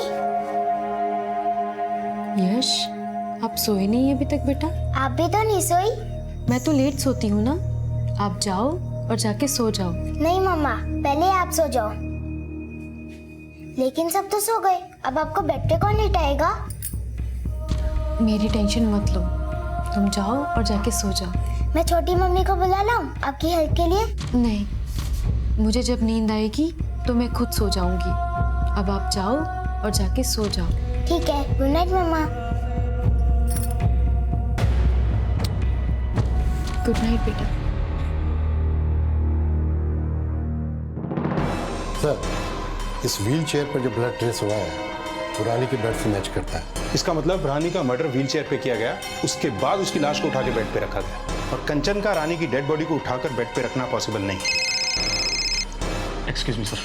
यश, आप सोए नहीं अभी तक बेटा? आप भी तो नहीं सोई? मैं तो लेट सोती हूँ ना। आप जाओ और जाके सो जाओ। नहीं मम्मा, पहले आप सो जाओ। लेकिन सब तो सो गए, अब आपको बेड पे कौन लिटाएगा? मेरी टेंशन मत लो, तुम जाओ और जाके सो जाओ। मैं छोटी मम्मी को बुला लाऊं आपकी हेल्प के लिए? नहीं, मुझे जब नींद आएगी तो मैं खुद सो जाऊंगी। अब आप जाओ और जाके सो जाओ। ठीक है, गुड नाइट मम्मा। गुड नाइट बेटा। सर, इस व्हील चेयर पर जो ब्लड ट्रेस हुआ है वो रानी के ब्लड से मैच करता है। इसका मतलब रानी का मर्डर व्हील चेयर पे किया गया, उसके बाद उसकी लाश को उठा के बेड पे रखा गया, और कंचन का रानी की डेड बॉडी को उठाकर बेड पे रखना पॉसिबल नहीं। Excuse me sir.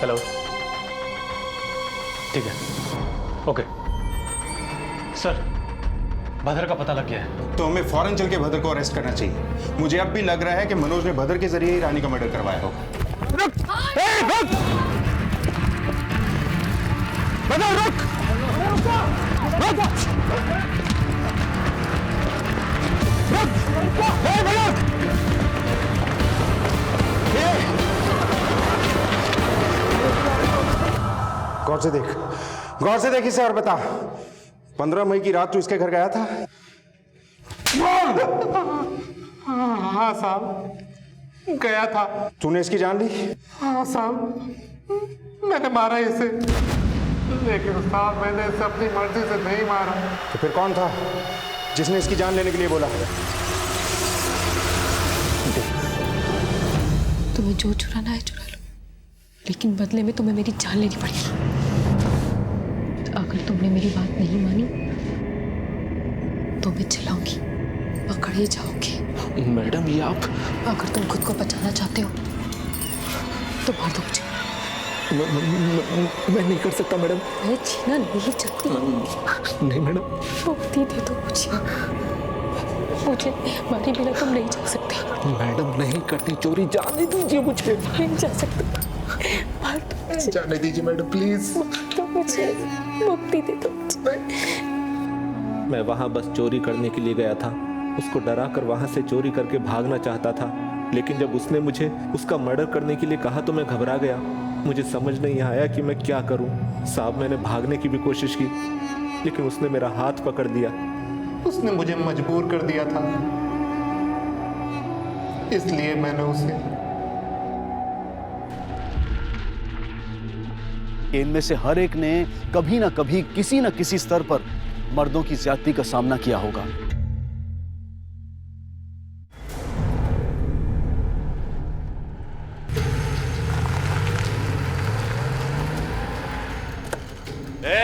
हेलो, ठीक है, ओके सर, भद्र का पता लग गया है। तो हमें फौरन चल के भद्र को अरेस्ट करना चाहिए। मुझे अब भी लग रहा है कि मनोज ने भद्र के जरिए ही रानी का मर्डर करवाया होगा। गौर से देख इसे और बता, 15 मई की रात तू इसके घर गया था? हाँ साहब, गया था। तूने इसकी जान ली? हाँ साहब, मैंने मारा इसे, लेकिन साहब मैंने इसे अपनी मर्जी से नहीं मारा। तो फिर कौन था जिसने इसकी जान लेने के लिए बोला? तुम्हें जो चुराना है चुरा लो, लेकिन बदले में तुम्हें मेरी जान लेनी पड़ेगी। अगर तुमने मेरी बात नहीं मानी तो मैं चिल्लाऊंगी, पकड़े जाओगे। मैडम, ये आप? अगर तुम खुद को बचाना चाहते हो तो मार दो मुझे। मैं नहीं कर सकता मैडम। मैं जीना नहीं चाहती। नहीं मैडम। मुक्ति दे दो मुझे, मारे बिना तुम नहीं जा सकते। मैडम, नहीं करती चोरी, जाने दीजिए मुझे। नहीं जा सकते, मार दो मुझे। जाने दीजिए मैडम, प्लीज। तो मुझे मुक्ति दे दो मुझे। मैं वहाँ बस चोरी करने के लिए गया था, उसको डरा कर वहाँ से चोरी करके भागना चाहता था, लेकिन जब उसने मुझे उसका मर्डर करने के लिए कहा तो मैं घबरा गया। मुझे समझ नहीं आया कि मैं क्या करूं। साहब, मैंने भागने की भी कोशिश की, लेकिन उसने मेरा हाथ पकड़ लिया। उसने मुझे मजबूर कर दिया था, इसलिए मैंने उसे। इनमें से हर एक ने कभी ना कभी किसी न किसी स्तर पर मर्दों की ज्यादती का सामना किया होगा।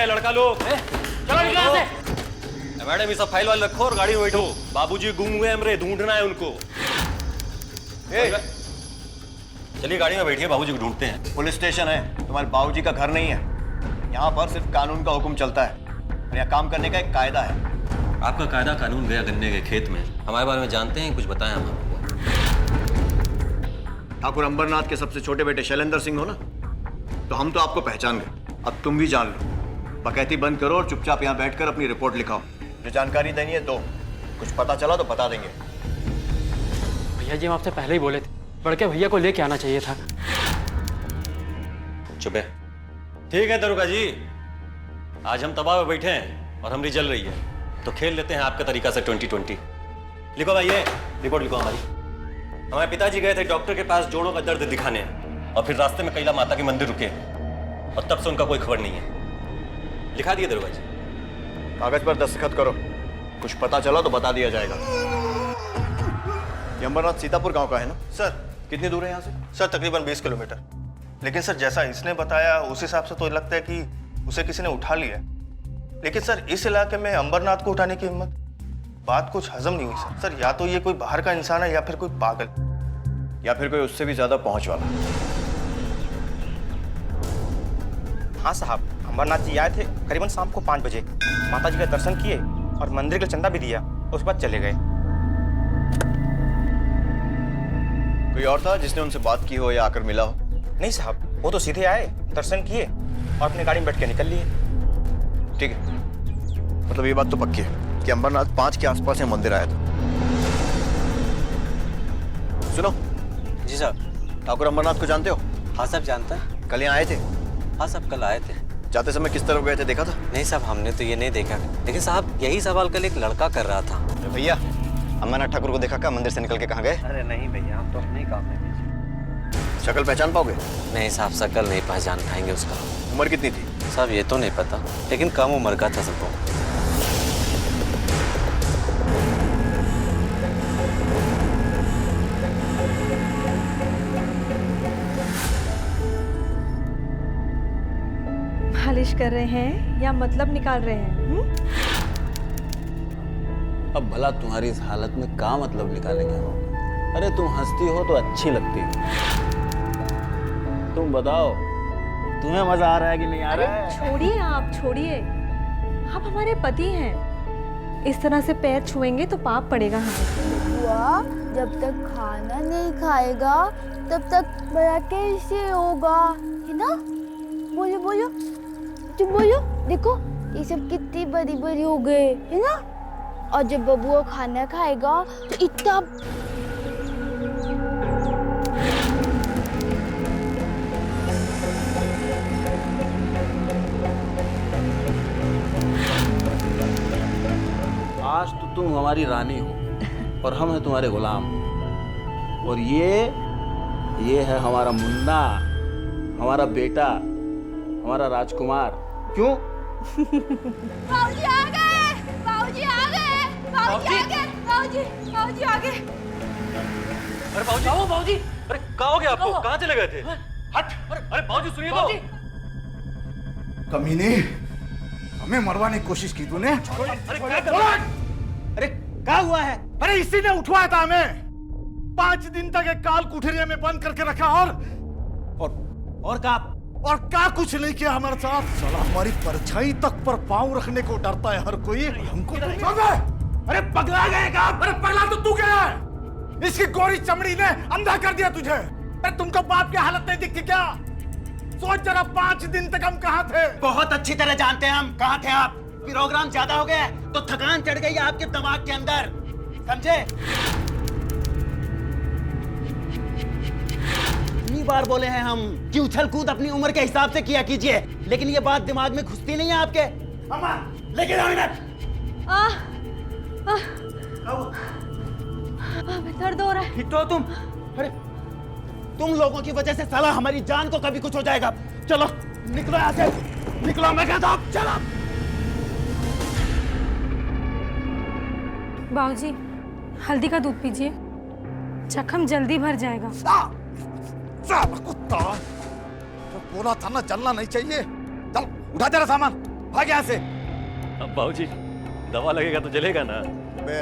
लड़का लोग चलो निकल यहाँ से। मैडम, ये सब फाइल वाल रखो और गाड़ी में बैठो। बाबूजी गुम हुए हमरे, ढूंढना है उनको। चलिए गाड़ी में बैठिए, बाबूजी को ढूंढते हैं। पुलिस स्टेशन है, तुम्हारे बाबूजी का घर नहीं है। यहाँ पर सिर्फ कानून का हुक्म चलता है और यहाँ काम करने का एक कायदा है। आपका कायदा कानून गया गन्ने के खेत में। हमारे बारे में जानते हैं, कुछ बताएं हम आपको। ठाकुर अंबरनाथ के सबसे छोटे बेटे शैलेंद्र सिंह हो ना, तो हम तो आपको पहचान गए, अब तुम भी जान लो। बकैती बंद करो और चुपचाप यहाँ बैठकर अपनी रिपोर्ट लिखाओ। जो जानकारी देनी है दो, कुछ पता चला तो बता देंगे। भैया जी हम आपसे पहले ही बोले थे, बड़के भैया को लेके आना चाहिए था। चुप है। ठीक है दरोगा जी, आज हम तबाह में बैठे हैं और हमरी जल रही है, तो खेल लेते हैं आपका तरीका से 2020। लिखो भाई, ये रिपोर्ट लिखो हमारी। हमारे पिताजी गए थे डॉक्टर के पास जोड़ों का दर्द दिखाने, और फिर रास्ते में कैला माता के मंदिर रुके, और तब से उनका कोई खबर नहीं है। लिखा दिए दरोगा जी। कागज पर दस्तखत करो, कुछ पता चला तो बता दिया जाएगा। ये अंबरनाथ सीतापुर गांव का है ना सर? कितनी दूर है यहाँ से? सर तकरीबन 20 किलोमीटर। लेकिन सर जैसा इसने बताया उस हिसाब से तो लगता है कि उसे किसी ने उठा लिया। लेकिन सर इस इलाके में अंबरनाथ को उठाने की हिम्मत, बात कुछ हजम नहीं हुई सर। सर या तो ये कोई बाहर का इंसान है या फिर कोई पागल, या फिर कोई उससे भी ज्यादा पहुंच वाला। हाँ साहब, अंबरनाथ जी आए थे करीबन शाम को 5 बजे, माता जी का दर्शन किए और मंदिर का चंदा भी दिया, उसके बाद चले गए। कोई और था जिसने उनसे बात की हो या आकर मिला हो? नहीं साहब, वो तो सीधे आए, दर्शन किए और अपनी गाड़ी में बैठ के निकल लिए। ठीक है, मतलब ये बात तो पक्की है कि अंबरनाथ 5 के आसपास है मंदिर आया था। सुनो जी साहब। ठाकुर अंबरनाथ को जानते हो? हाँ साहब जानता है। कल यहाँ आए थे? हाँ साहब कल आए थे। जाते समय किस तरफ गए थे, देखा था? नहीं साहब हमने तो ये नहीं देखा, लेकिन साहब यही सवाल कल एक लड़का कर रहा था। भैया अंबरनाथ ठाकुर को देखा क्या? मंदिर से निकल के कहाँ गए? अरे नहीं भैया, हम तो अपने ही काम में बिजी। शक्ल पहचान पाओगे? नहीं साहब, शक्ल नहीं पहचान पाएंगे उसका। उम्र कितनी थी? साहब ये तो नहीं पता, लेकिन कम उम्र का था सबको। मालिश कर रहे हैं या मतलब निकाल रहे हैं? अब भला तुम्हारी इस हालत में क्या मतलब निकालेंगे हम? अरे तुम हंसती हो तो अच्छी लगती हो। तुम बताओ, तुम्हें मजा आ रहा है कि नहीं आ रहा है? छोड़िए आप, छोड़िए। आप हमारे पति हैं, इस तरह से पैर छुएंगे तो पाप पड़ेगा हमें। वाह, जब तक खाना नहीं खाएगा तब तक बड़ा कैसे होगा, है ना? बोलो बोलो, तुम बोलो। देखो ये सब कितनी बड़ी बड़ी हो गए, है ना? और जब बबुआ खाना खाएगा तो इतना आज तो तुम हमारी रानी हो और हम हैं तुम्हारे गुलाम। और ये है हमारा मुन्ना, हमारा बेटा, हमारा राजकुमार। क्यों? बाबूजी आ गए, बाबूजी आ गए, बाबूजी आ गए, बाबूजी, बाबूजी आ गए। अरे बाबूजी, आओ बाबूजी। अरे क्या हो गया आपको? कहाँ चले गए थे? हट! अरे बाबूजी सुनिए तो। कमीने, हमें मरवाने की कोशिश की तूने? अरे क्या हुआ है? अरे इसी ने उठवाया था हमें। 5 दिन तक एक काल कुठेरिया में बंद करके रखा और क्या कुछ नहीं किया हमारे साथ। साला हमारी परछाई तक पर पांव रखने को डरता है हर कोई। हमको अरे पगला गए क्या? अरे पगला तो तू गया है। इसकी गोरी चमड़ी ने अंधा कर दिया तुझे। अरे तुमको बाप की हालत नहीं दिखती क्या? सोच जरा, 5 दिन तक हम कहाँ थे? बहुत अच्छी तरह जानते हैं हम कहाँ थे आप। प्रोग्राम ज्यादा हो गया तो थकान चढ़ गई आपके दिमाग के अंदर, समझे? इतनी बार बोले हैं हम कि उछल कूद अपनी उम्र के हिसाब से किया कीजिए, लेकिन ये बात दिमाग में घुसती नहीं है आपके। अम्मा लेके जाओ इन्हें। दर्द हो रहा है। ठीक तो तुम? अरे तुम लोगों की वजह से साला हमारी जान को कभी कुछ हो जाएगा। चलो निकलो यहाँ से, निकलो मैं कहता हूँ, चलो। बाबूजी हल्दी का दूध पीजिए, जख्म जल्दी भर जाएगा। साला कुत्ता, तो बोला था ना जलना नहीं चाहिए। चल उठा जरा सामान, भाग यहाँ से। अब बाबूजी दवा लगेगा तो जलेगा ना। बे,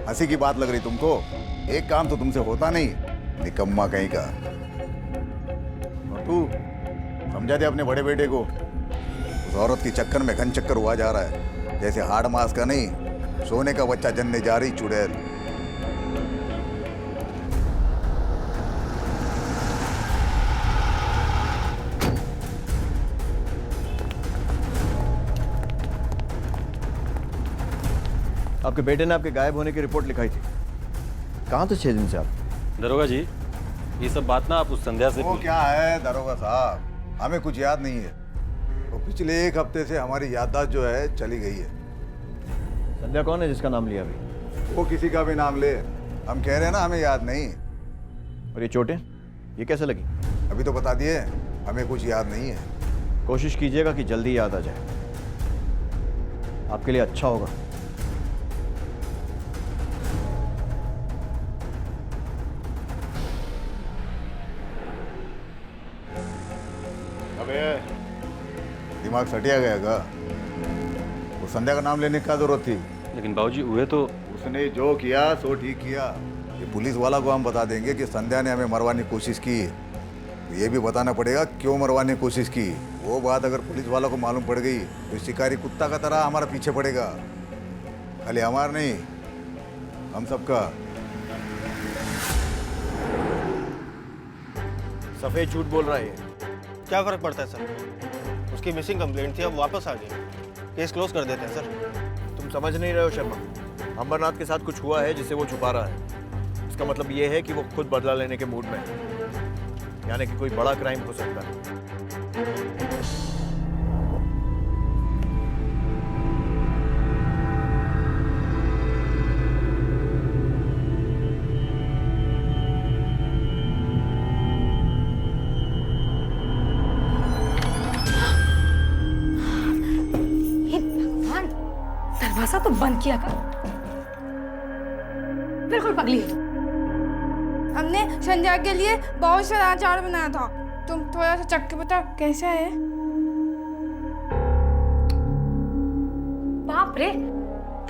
हंसी की बात लग रही तुमको? एक काम तो तुमसे होता नहीं, निकम्मा कहीं का। और तू समझा दे अपने बड़े बेटे को, उस औरत के चक्कर में घन चक्कर हुआ जा रहा है, जैसे हाड़ मास का नहीं, सोने का बच्चा जन्ने जा रही चुड़ैल। आपके बेटे ने आपके गायब होने की रिपोर्ट लिखाई थी, कहाँ थे 6 दिन से आप? दरोगा जी, ये सब बात ना आप उस संध्या से वो क्या है दरोगा साहब, हमें कुछ याद नहीं है। तो पिछले 1 हफ्ते से हमारी याददाश्त जो है चली गई है। संध्या कौन है जिसका नाम लिया अभी? वो किसी का भी नाम ले, हम कह रहे हैं ना हमें याद नहीं। और ये चोटें ये कैसे लगी? अभी तो बता दिए, हमें कुछ याद नहीं है। कोशिश कीजिएगा कि जल्दी याद आ जाए, आपके लिए अच्छा होगा। अबे दिमाग सटिया गया का? वो संध्या का नाम लेने की क्या जरूरत थी? लेकिन बाबूजी हुए तो उसने जो किया सो ठीक किया। ये पुलिस वाला को हम बता देंगे कि संध्या ने हमें मरवाने की कोशिश की। तो ये भी बताना पड़ेगा क्यों मरवाने की कोशिश की। वो बात अगर पुलिस वालों को मालूम पड़ गई तो शिकारी कुत्ता का तरह हमारा पीछे पड़ेगा। खाली हमारा नहीं, हम सबका। सफेद झूठ बोल रहा है। क्या फर्क पड़ता है सर, उसकी मिसिंग कंप्लेंट थी, अब वापस आ गई, केस क्लोज कर देते हैं सर। तुम समझ नहीं रहे हो शर्मा, अंबरनाथ के साथ कुछ हुआ है जिसे वो छुपा रहा है। इसका मतलब ये है कि वो खुद बदला लेने के मूड में है, यानी कि कोई बड़ा क्राइम हो सकता है। दरवाजा तो बंद किया कर। बिल्कुल पगली है तू। हमने संध्या के लिए बहुत सारा अचार बनाया था, तुम थोड़ा सा चख के बताओ कैसा है। बाप रे,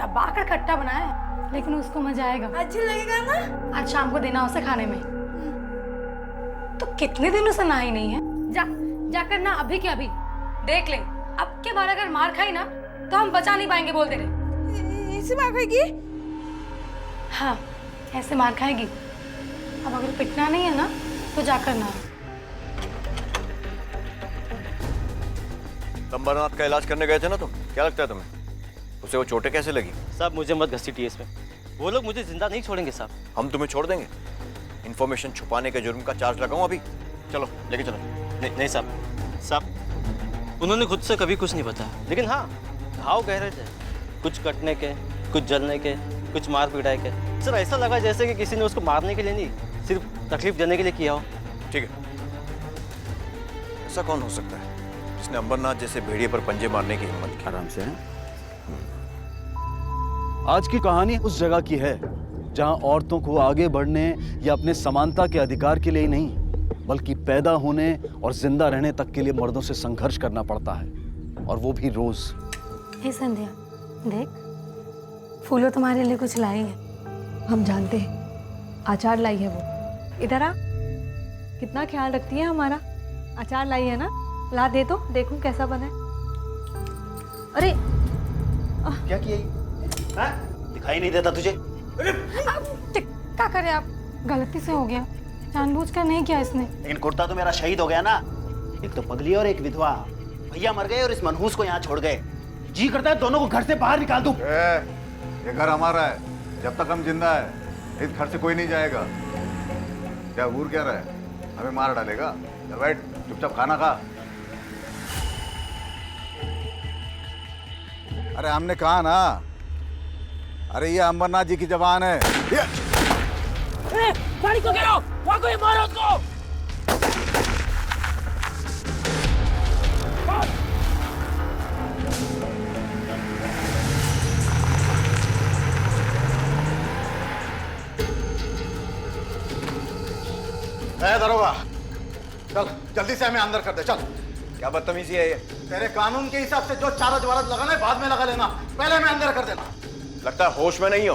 दबा कर खट्टा बनाया है, लेकिन उसको मजा आएगा। अच्छा लगेगा ना? आज शाम को देना उसे खाने में। तो कितने दिनों से ना ही नहीं है। जाकर ना अभी के अभी देख ले, अब के बार अगर मार खाई ना तो हम बचा नहीं पाएंगे, बोल दे रहे। ऐसे मार खाएगी? हाँ, ऐसे मार खाएगी। अब अगर पिटना नहीं है ना तो जाकर ना। अंबरनाथ का इलाज करने गए थे ना तुम, क्या लगता है तुम्हें उसे वो चोटें कैसे लगी? साहब मुझे मत घसीटिए इसमें, वो लोग मुझे जिंदा नहीं छोड़ेंगे साहब। हम तुम्हें छोड़ देंगे? इन्फॉर्मेशन छुपाने के जुर्म का चार्ज लगाऊं अभी? चलो लेके चलो। नहीं साहब, उन्होंने खुद से कभी कुछ नहीं बताया, लेकिन हाँ घाव कह रहे थे, कुछ कटने के, कुछ जलने के, कुछ मार पिटाई के। सर ऐसा लगा जैसे कि किसी ने उसको मारने के लिए नहीं, सिर्फ तकलीफ देने के लिए किया हो। ठीक है, ऐसा कौन हो सकता है जिसने अंबरनाथ जैसे भेड़िए पर पंजे मारने की हिम्मत की? आराम से। आज की कहानी उस जगह की है जहां औरतों को आगे बढ़ने या अपने समानता के अधिकार के लिए ही नहीं, बल्कि पैदा होने और जिंदा रहने तक के लिए मर्दों से संघर्ष करना पड़ता है, और वो भी रोज। हे संध्या, देख फूलो तुम्हारे लिए कुछ लाई है। हम जानते हैं, अचार लाई है वो। इधर आ, कितना ख्याल रखती है हमारा। अचार लाई है ना, ला दे तो देखूं कैसा बना है। अरे क्या किया? दिखाई नहीं देता तुझे? क्या करे आप, गलती से हो गया, जानबूझकर नहीं किया इसने। लेकिन कुर्ता तो मेरा शहीद हो गया ना। एक तो पगली और एक विधवा, भैया मर गए और इस मनहूस को यहाँ छोड़ गए। जी करता है दोनों को घर से बाहर निकाल दूं। ये घर हमारा है, जब तक हम जिंदा है इस घर से कोई नहीं जाएगा। क्या घूर क्या रहा है, हमें मार डालेगा? बैठ चुपचाप खाना खा। अरे हमने कहा ना, अरे ये अंबरनाथ जी की जबान है। गाड़ी को गिराओ, वहाँ कोई मारो उसको। दरोगा चल, जल्दी से हमें अंदर कर दे, चल। क्या बदतमीजी है ये? तेरे कानून के हिसाब से जो चार्ज वारज लगाना है बाद में लगा लेना, पहले हमें अंदर कर देना। लगता है होश में नहीं हो,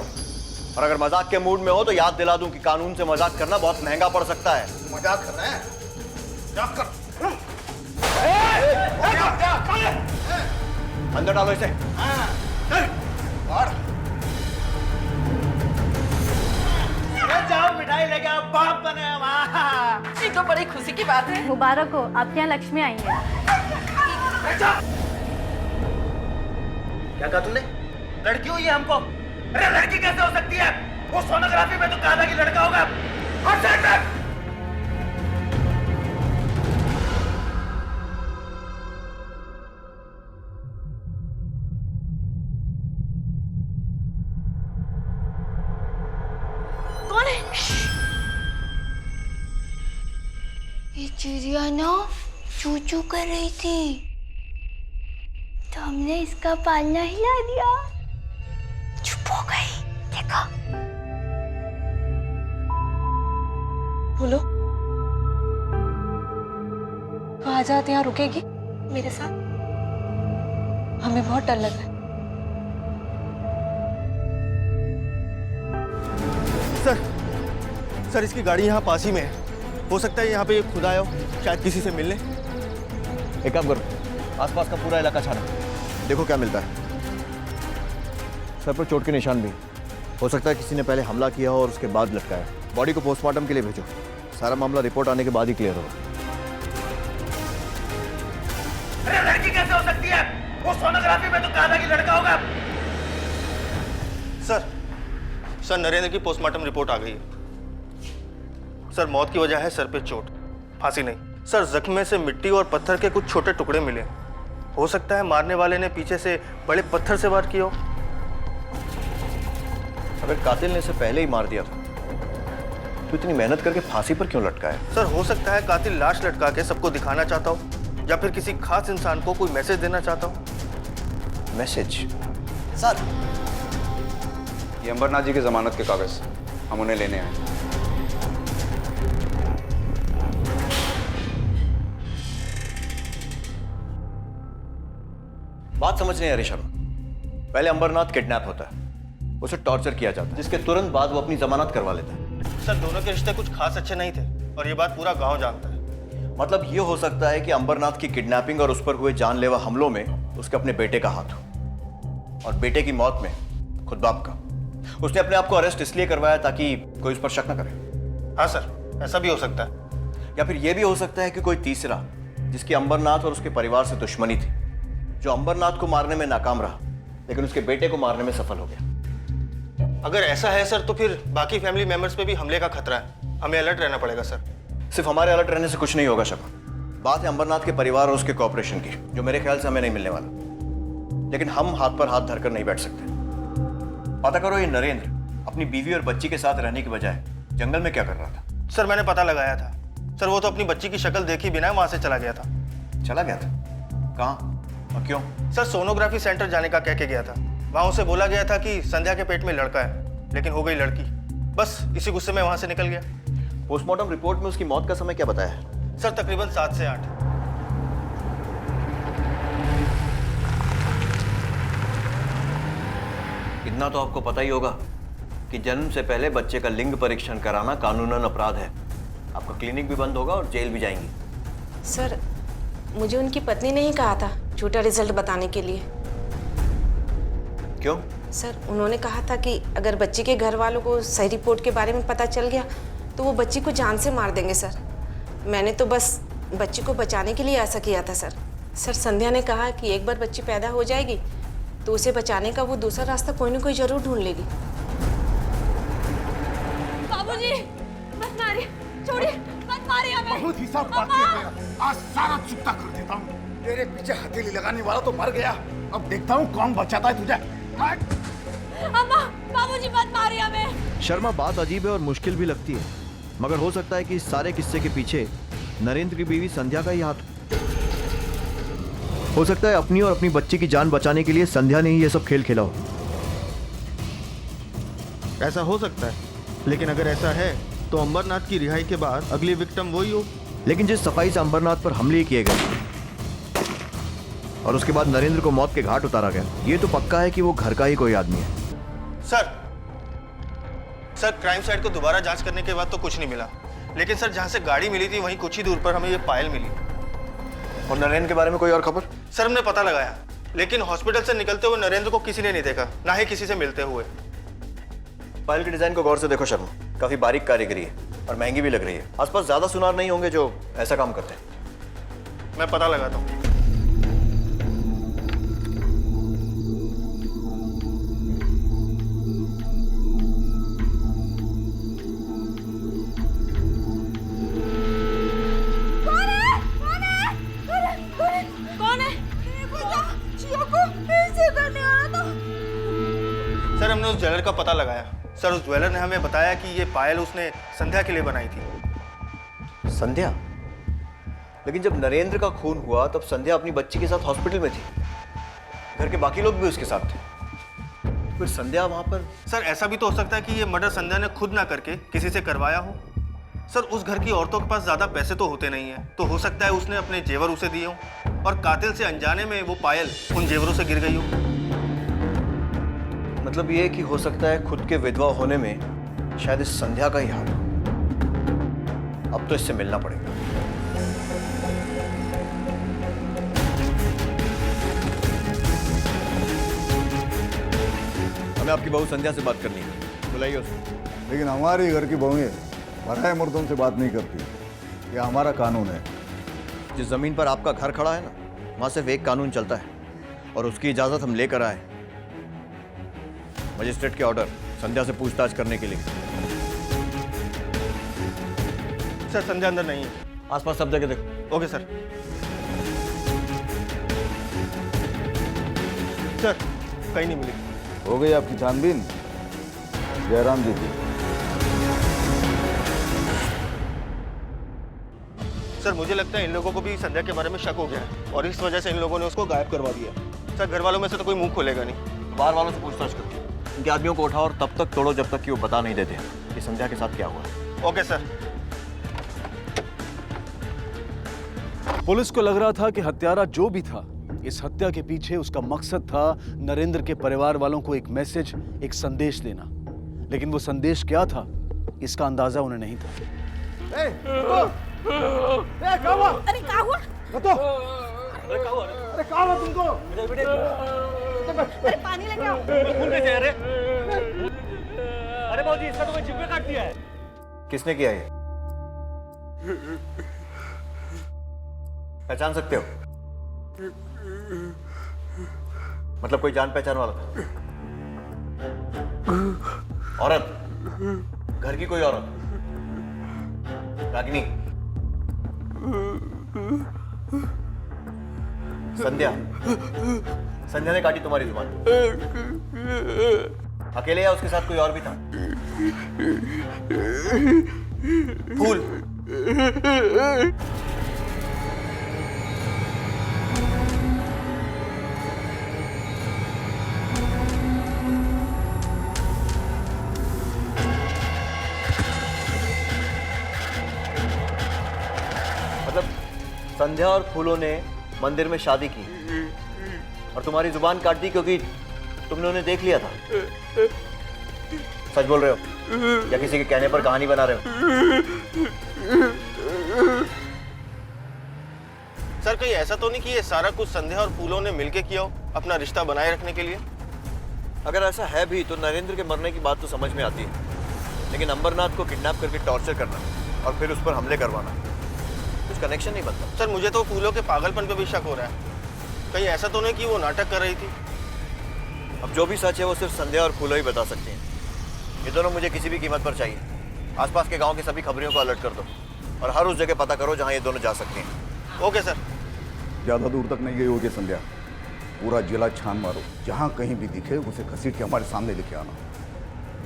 और अगर मजाक के मूड में हो तो याद दिला दूं कि कानून से मजाक करना बहुत महंगा पड़ सकता है। मजाक कर रहे हैं? मजाक कर। अंदर डालो इसे। जाओ मिठाई लेके आओ, बाप बने वहाँ। ये तो बड़ी खुशी की बात है। मुबारक हो, आपके यहाँ लक्ष्मी आई है। क्या कहा तुमने? लड़की हुई है हमको? अरे लड़की कैसे हो सकती है? वो सोनोग्राफी में तो कहा था कि लड़का होगा। और साइड में। कौन है? ये चिड़िया ना चू चू कर रही थी तो हमने इसका पालना हिला दिया, चुप हो गई। देखो, बोलो, तो आज रात यहाँ रुकेगी मेरे साथ? हमें बहुत डर लग रहा है। सर इसकी गाड़ी यहाँ पास ही में है। हो सकता है यहाँ पे खुद आया हो, शायद किसी से मिलने। एक काम करो, आसपास का पूरा इलाका छाना, देखो क्या मिलता है। सर पर चोट के निशान भी हो सकता है किसी ने पहले हमला किया हो और उसके बाद लटकाया। बॉडी को पोस्टमार्टम के लिए भेजो, सारा मामला रिपोर्ट आने के बाद ही क्लियर होगा। अरे लड़की कैसे हो सकती है? वो सोनोग्राफी में तो कहा था कि लड़का होगा। सर नरेंद्र की पोस्टमार्टम रिपोर्ट आ गई है। सर मौत की वजह है सर पे चोट, फांसी नहीं। सर जख्म में से मिट्टी और पत्थर के कुछ छोटे टुकड़े मिले। हो सकता है मारने वाले ने पीछे से बड़े पत्थर से वार किया हो। अगर कातिल ने इसे पहले ही मार दिया था तो इतनी मेहनत करके फांसी पर क्यों लटकाया? सर हो सकता है कातिल लाश लटका के सबको दिखाना चाहता हो, या फिर किसी खास इंसान को कोई मैसेज देना चाहता हो। मैसेज? सर ये अंबरनाथ जी की जमानत के कागज, हम उन्हें लेने आए। बात समझ नहीं आ रही शर्मा। पहले अंबरनाथ किडनैप होता है, उसे टॉर्चर किया जाता है, जिसके तुरंत बाद वो अपनी जमानत करवा लेता है। सर दोनों के रिश्ते कुछ खास अच्छे नहीं थे और ये बात पूरा गांव जानता है। मतलब ये हो सकता है कि अंबरनाथ की किडनैपिंग और उस पर हुए जानलेवा हमलों में उसके अपने बेटे का हाथ हो, और बेटे की मौत में खुद बाप का। उसने अपने आप को अरेस्ट इसलिए करवाया ताकि कोई उस पर शक न करे। हाँ सर, ऐसा भी हो सकता है। या फिर यह भी हो सकता है कि कोई तीसरा, जिसकी अंबरनाथ और उसके परिवार से दुश्मनी थी, जो अंबरनाथ को मारने में नाकाम रहा लेकिन उसके बेटे को मारने में सफल हो गया। अगर ऐसा है सर तो फिर बाकी फैमिली मेंबर्स पे भी हमले का खतरा है। हमें अलर्ट रहना पड़ेगा सर। सिर्फ हमारे अलर्ट रहने से कुछ नहीं होगा शर्मा। बात है अंबरनाथ के परिवार और उसके कॉपरेशन की, जो मेरे ख्याल से हमें नहीं मिलने वाला। लेकिन हम हाथ पर हाथ धरकर नहीं बैठ सकते। पता करो ये नरेंद्र अपनी बीवी और बच्ची के साथ रहने की बजाय जंगल में क्या कर रहा था? सर मैंने पता लगाया था। सर वो तो अपनी बच्ची की शक्ल देखे बिना वहां से चला गया था। चला गया था? कहाँ और क्यों? सर सोनोग्राफी सेंटर जाने का कह के गया था। वहां उसे बोला गया था कि संध्या के पेट में लड़का है, लेकिन हो गई लड़की। बस इसी गुस्से में वहां से निकल गया। पोस्टमार्टम रिपोर्ट में उसकी मौत का समय क्या बताया है? सर तकरीबन 7 से 8। इतना तो आपको पता ही होगा कि जन्म से पहले बच्चे का लिंग परीक्षण कराना कानूनन अपराध है। आपका क्लिनिक भी बंद होगा और जेल भी जाएंगी। सर मुझे उनकी पत्नी ने ही कहा था झूठा रिजल्ट बताने के लिए। क्यों? सर उन्होंने कहा था कि अगर बच्ची के घर वालों को सही रिपोर्ट के बारे में पता चल गया तो वो बच्ची को जान से मार देंगे। सर मैंने तो बस बच्ची को बचाने के लिए ऐसा किया था। सर संध्या ने कहा कि एक बार बच्ची पैदा हो जाएगी तो उसे बचाने का वो दूसरा रास्ता कोई ना कोई जरूर ढूंढ लेगी। बाबूजी मत मारिए, छोड़िए, मत मारिए हमें। बहुत हिसाब बात किया। आज सारा चुकता कर देता हूँ। तेरे पीछे हथेली लगाने वाला तो मर गया, अब देखता हूँ कौन बचाता है तुझे। अम्मा, बाबूजी मत मारिए हमें। शर्मा बात अजीब है और मुश्किल भी लगती है, मगर हो सकता है कि इस सारे किस्से के पीछे नरेंद्र की बीवी संध्या का ही हाथ हो सकता है। अपनी और अपनी बच्ची की जान बचाने के लिए संध्या ने ही ये सब खेल खेला हो। ऐसा हो सकता है, लेकिन अगर ऐसा है तो अंबरनाथ की रिहाई के बाद अगली विक्टिम वही हो। लेकिन जिस सफाई से अंबरनाथ पर हमले किए गए और उसके बाद नरेंद्र को मौत के घाट उतारा गया, ये तो पक्का है कि वो घर का ही कोई आदमी है। सर क्राइम साइट को दोबारा जांच करने के बाद तो कुछ नहीं मिला, लेकिन सर जहां से गाड़ी मिली थी वहीं कुछ ही दूर पर हमें ये पायल मिली। और नरेंद्र के बारे में कोई और खबर? सर हमने पता लगाया, लेकिन हॉस्पिटल से निकलते हुए नरेंद्र को किसी ने नहीं देखा, ना ही किसी से मिलते हुए। फाइल के डिजाइन को गौर से देखो शर्मा, काफी बारीक कारीगरी है और महंगी भी लग रही है। आसपास ज्यादा सुनार नहीं होंगे जो ऐसा काम करते हैं। मैं पता लगाता हूँ। सर हमने उस ज्वेलर का पता लगाया। सर उस ज्वेलर ने हमें बताया कि ये पायल उसने संध्या के लिए बनाई थी। संध्या? लेकिन जब नरेंद्र का खून हुआ तब संध्या अपनी बच्ची के साथ हॉस्पिटल में थी, घर के बाकी लोग भी उसके साथ थे, फिर संध्या वहां पर? सर ऐसा भी तो हो सकता है कि ये मर्डर संध्या ने खुद ना करके किसी से करवाया हो। सर उस घर की औरतों के पास ज्यादा पैसे तो होते नहीं है, तो हो सकता है उसने अपने जेवर उसे दिए हो और कातिल से अनजाने में वो पायल उन जेवरों से गिर गई हो। मतलब ये कि हो सकता है खुद के विधवा होने में शायद इस संध्या का ही हाथ हो। अब तो इससे मिलना पड़ेगा। हमें आपकी बहू संध्या से बात करनी है, बुलाइए उसको। लेकिन हमारी घर की बहुएं पराये मर्दों से बात नहीं करती, ये हमारा कानून है। जिस जमीन पर आपका घर खड़ा है ना, वहां सिर्फ एक कानून चलता है और उसकी इजाजत हम लेकर आए मजिस्ट्रेट के ऑर्डर संध्या से पूछताछ करने के लिए। सर संध्या अंदर नहीं है। आसपास सब जगह देखो। Okay sir. सर कहीं नहीं मिली। हो गई आपकी छानबीन जयराम जी की? सर मुझे लगता है इन लोगों को भी संध्या के बारे में शक हो गया है और इस वजह से इन लोगों ने उसको गायब करवा दिया। सर घर वालों में से तो कोई मुंह खोलेगा नहीं। बाहर वालों से पूछताछ करो। इनके आदमियों को उठाओ और तब तक तोड़ो जब तक कि वो बता नहीं देते कि संध्या के साथ क्या हुआ। Okay sir. पुलिस को लग रहा था कि हत्यारा जो भी था, इस हत्या के पीछे उसका मकसद था नरेंद्र के परिवार वालों को एक मैसेज, एक संदेश देना। लेकिन वो संदेश क्या था, इसका अंदाजा उन्हें नहीं था। क्या हुआ? अरे क्या हुआ? बतो। अरे क्या हुआ तुमको? अरे पानी लेके आओ। खून कैसे है? अरे बाबूजी इसका तो मैं जिब्बे काट दिया है। किसने किया ये? पहचान सकते हो? मतलब कोई जान पहचान वाला था? औरत? घर की कोई औरत? रागिनी? संध्या? संध्या ने काटी तुम्हारी जुबान? अकेले या उसके साथ कोई और भी था? फूल? मतलब संध्या और फूलों ने मंदिर में शादी की और तुम्हारी जुबान काट दी क्योंकि तुमने उन्हें देख लिया था। सच बोल रहे हो या किसी के कहने पर कहानी बना रहे हो? सर कहीं ऐसा तो नहीं कि ये सारा कुछ संध्या और फूलों ने मिलके किया हो अपना रिश्ता बनाए रखने के लिए? अगर ऐसा है भी तो नरेंद्र के मरने की बात तो समझ में आती है, लेकिन अंबरनाथ को किडनैप करके टॉर्चर करना और फिर उस पर हमले करवाना, कुछ कनेक्शन नहीं बनता। सर मुझे तो फूलों के पागलपन पे भी शक हो रहा है। कहीं ऐसा तो नहीं कि वो नाटक कर रही थी? अब जो भी सच है वो सिर्फ संध्या और फूलों ही बता सकते हैं। ये दोनों मुझे किसी भी कीमत पर चाहिए। आसपास के गांव की सभी खबरियों को अलर्ट कर दो और हर उस जगह पता करो जहां ये दोनों जा सकते हैं। Okay sir. ज्यादा दूर तक नहीं गई होगी संध्या, पूरा जिला छान मारो, जहां कहीं भी दिखे उसे घसीट के हमारे सामने लेके आना।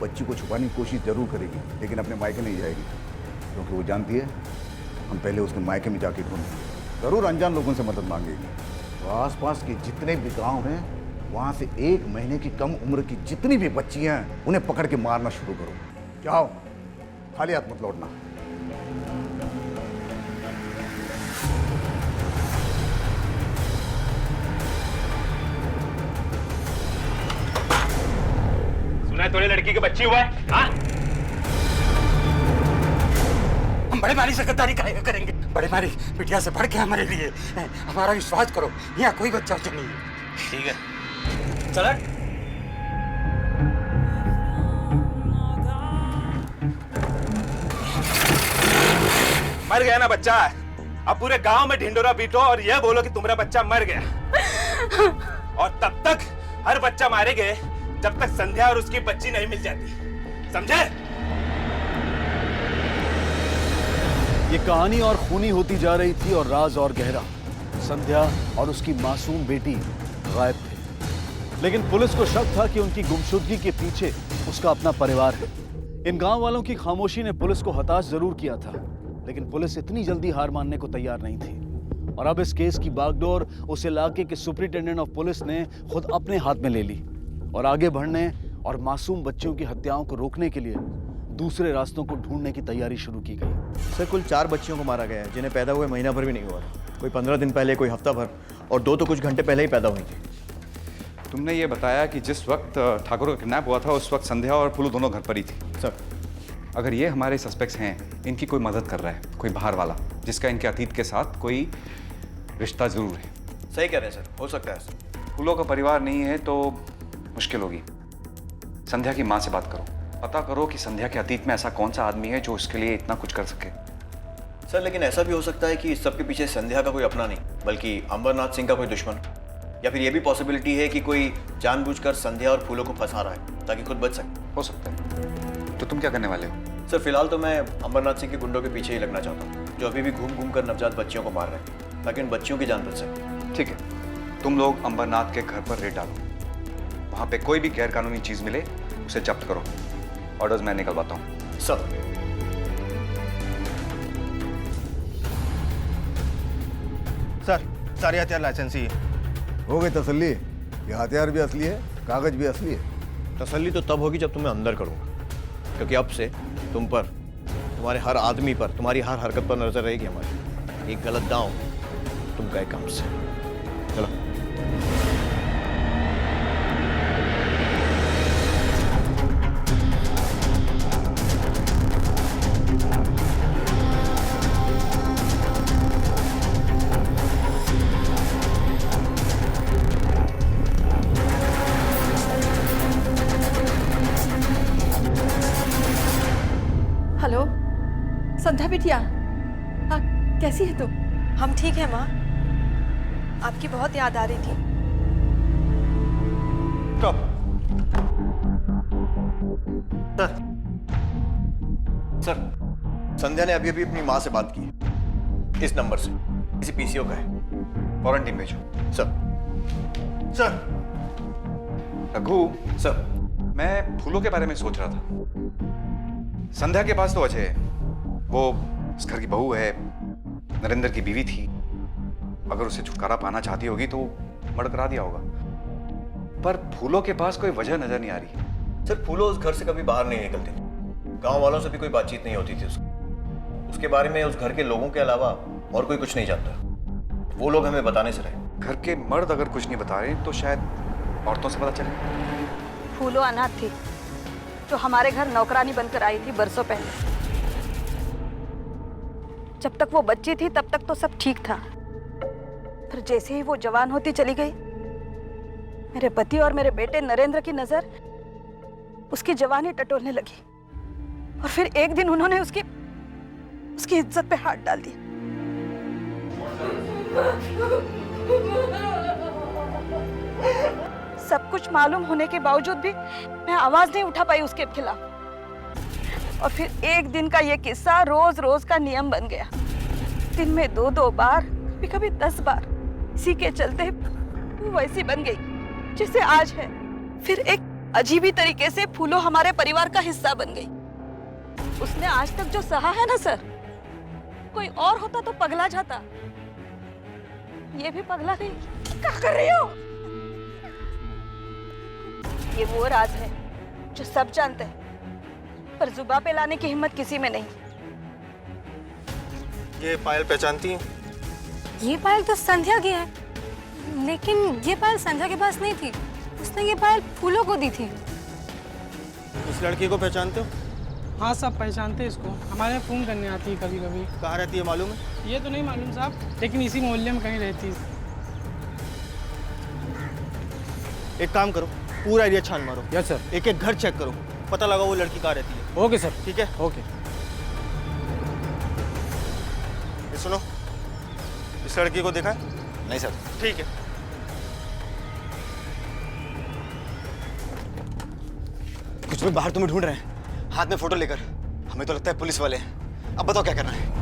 बच्ची को छुपाने की कोशिश जरूर करेगी, लेकिन अपने मायके नहीं जाएगी, क्योंकि वो जानती है हम पहले उसके मायके में जाके ढूंढेंगे। जरूर अनजान लोगों से मदद मांगेगी। तो आसपास के जितने भी गांव हैं वहां से 1 महीने की कम उम्र की जितनी भी बच्चियां हैं उन्हें पकड़ के मारना शुरू करो। जाओ, खाली हाथ मत लौटना। सुना है थोड़ी लड़की के बच्ची हुआ है? हाँ? हम बड़े भारी से गद्दारी करेंगे, बड़े मारी बिटिया से बढ़ के हमारे लिए। हमारा विश्वास करो, यहाँ कोई बच्चा उच्चा नहीं है। ठीक है, चला। मर गया ना बच्चा, अब पूरे गांव में ढिंडोरा पीटो और यह बोलो कि तुम्हारा बच्चा मर गया। और तब तक हर बच्चा मारे गए जब तक संध्या और उसकी बच्ची नहीं मिल जाती, समझे? ये कहानी और खूनी होती जा रही थी और राज और गहरा। संध्या और उसकी मासूम बेटी गायब थे, लेकिन पुलिस को शक था कि उनकी गुमशुदगी के पीछे उसका अपना परिवार है। इन गांव वालों की खामोशी ने पुलिस को हताश जरूर किया था, लेकिन पुलिस इतनी जल्दी हार मानने को तैयार नहीं थी। और अब इस केस की बागडोर उस इलाके के सुपरिटेंडेंट ऑफ पुलिस ने खुद अपने हाथ में ले ली और आगे बढ़ने और मासूम बच्चों की हत्याओं को रोकने के लिए दूसरे रास्तों को ढूंढने की तैयारी शुरू की गई। सर, कुल 4 बच्चियों को मारा गया है जिन्हें पैदा हुए महीना भर भी नहीं हुआ। कोई 15 दिन पहले, कोई हफ्ता भर, और 2 तो कुछ घंटे पहले ही पैदा हुई थी। तुमने ये बताया कि जिस वक्त ठाकुर का किडनैप हुआ था उस वक्त संध्या और फूलू दोनों घर पर ही थी। सर, अगर ये हमारे सस्पेक्ट्स हैं, इनकी कोई मदद कर रहा है, कोई बाहर वाला जिसका इनके अतीत के साथ कोई रिश्ता जरूर है। सही कह रहे हैं सर, हो सकता है सर। फूलों का परिवार नहीं है तो मुश्किल होगी। संध्या की माँ से बात करो, पता करो कि संध्या के अतीत में ऐसा कौन सा आदमी है जो उसके लिए इतना कुछ कर सके। सर, लेकिन ऐसा भी हो सकता है कि इस सब के पीछे संध्या का कोई अपना नहीं, बल्कि अंबरनाथ सिंह का कोई दुश्मन, या फिर ये भी पॉसिबिलिटी है कि कोई जानबूझकर संध्या और फूलों को फंसा रहा है ताकि खुद बच सके। हो सकता है। तो तुम क्या करने वाले हो? सर, फिलहाल तो मैं अंबरनाथ सिंह के गुंडों के पीछे ही लगना चाहता हूँ, जो अभी भी घूम घूम कर नवजात बच्चियों को मार रहे हैं, ताकि उन बच्चियों की जान बच सके। ठीक है, तुम लोग अंबरनाथ के घर पर रेड डालो, वहां पे कोई भी गैरकानूनी चीज मिले उसे जब्त करो। ऑर्डर्स मैं निकलवाता हूँ। सब सर, सारे हथियार लाइसेंसी है। हो गई तसल्ली? ये हथियार भी असली है, कागज भी असली है। तसल्ली तो तब होगी जब तुम्हें अंदर करूंगा, क्योंकि अब से तुम पर, तुम्हारे हर आदमी पर, तुम्हारी हर हरकत पर नजर रहेगी हमारी। एक गलत दांव तुम गए काम से। चलो। हेलो संध्या बिटिया, हाँ कैसी है तुम? हम ठीक है माँ, आपकी बहुत याद आ रही थी। स्टॉप। सर, संध्या ने अभी अभी अपनी माँ से बात की, इस नंबर से, किसी पीसीओ का है। क्वारंटीन भेजो। सर। सर। रघु। सर। मैं फूलों के बारे में सोच रहा था। संध्या के पास तो अजय है, वो इस घर की बहू है, नरेंद्र की बीवी थी। अगर उसे छुटकारा पाना चाहती होगी तो मर्डर करा दिया होगा। पर फूलों के पास कोई वजह नजर नहीं आ रही। सर, फूलों उस घर से कभी बाहर नहीं निकलती थी, गांव वालों से भी कोई बातचीत नहीं होती थी उसके बारे में उस घर के लोगों के अलावा और कोई कुछ नहीं जानता। वो लोग हमें बताने से रहे। घर के मर्द अगर कुछ नहीं बता रहे तो शायद औरतों से पता चले। फूलो अनाथ थी, जो हमारे घर नौकरानी बनकर आई थी बरसों पहले। जब तक वो बच्ची थी तब तक तो सब ठीक था, फिर जैसे ही वो जवान होती चली गई, मेरे पति और मेरे बेटे नरेंद्र की नजर उसकी जवानी टटोलने लगी, और फिर एक दिन उन्होंने उसकी इज्जत पे हाथ डाल दिया। सब कुछ मालूम होने के बावजूद भी मैं आवाज नहीं उठा पाई उसके खिलाफ। और फिर एक दिन का ये किस्सा रोज रोज का नियम बन गया। दिन में 2-2 बार, कभी कभी 10 बार। इसी के चलते वो वैसी बन गई जैसे आज है। फिर एक अजीबी तरीके से फूलो हमारे परिवार का हिस्सा बन गई। उसने आज तक जो सहा है ना सर, कोई और होता तो पगला जाता, ये भी पगला गई। क्या कर रही हो? ये वो राज है जो सब जानते हैं, पर जुबान पे लाने की हिम्मत किसी में नहीं। ये पायल पहचानती हैं? ये पायल तो संध्या की है, लेकिन ये पायल संध्या के पास नहीं थी। उसने ये पायल फूलों को दी थी। उस लड़की को पहचानते हो? हाँ साहब, पहचानते हैं इसको, हमारे यहाँ फ़ोन करने आती है कभी कभी। कहाँ रहती है मालूम है? ये तो नहीं मालूम साहब, लेकिन इसी मोहल्ले में कहीं रहती है। एक काम करो, पूरा एरिया छान मारो। Yes sir. एक एक घर चेक करो, पता लगा वो लड़की कहाँ रहती है। Okay sir. ठीक है, ओके। ये सुनो, इस लड़की को देखा है? नहीं सर। ठीक है, कुछ लोग बाहर तुम्हें ढूंढ रहे हैं, हाथ में फोटो लेकर। हमें तो लगता है पुलिस वाले हैं। अब बताओ क्या करना है।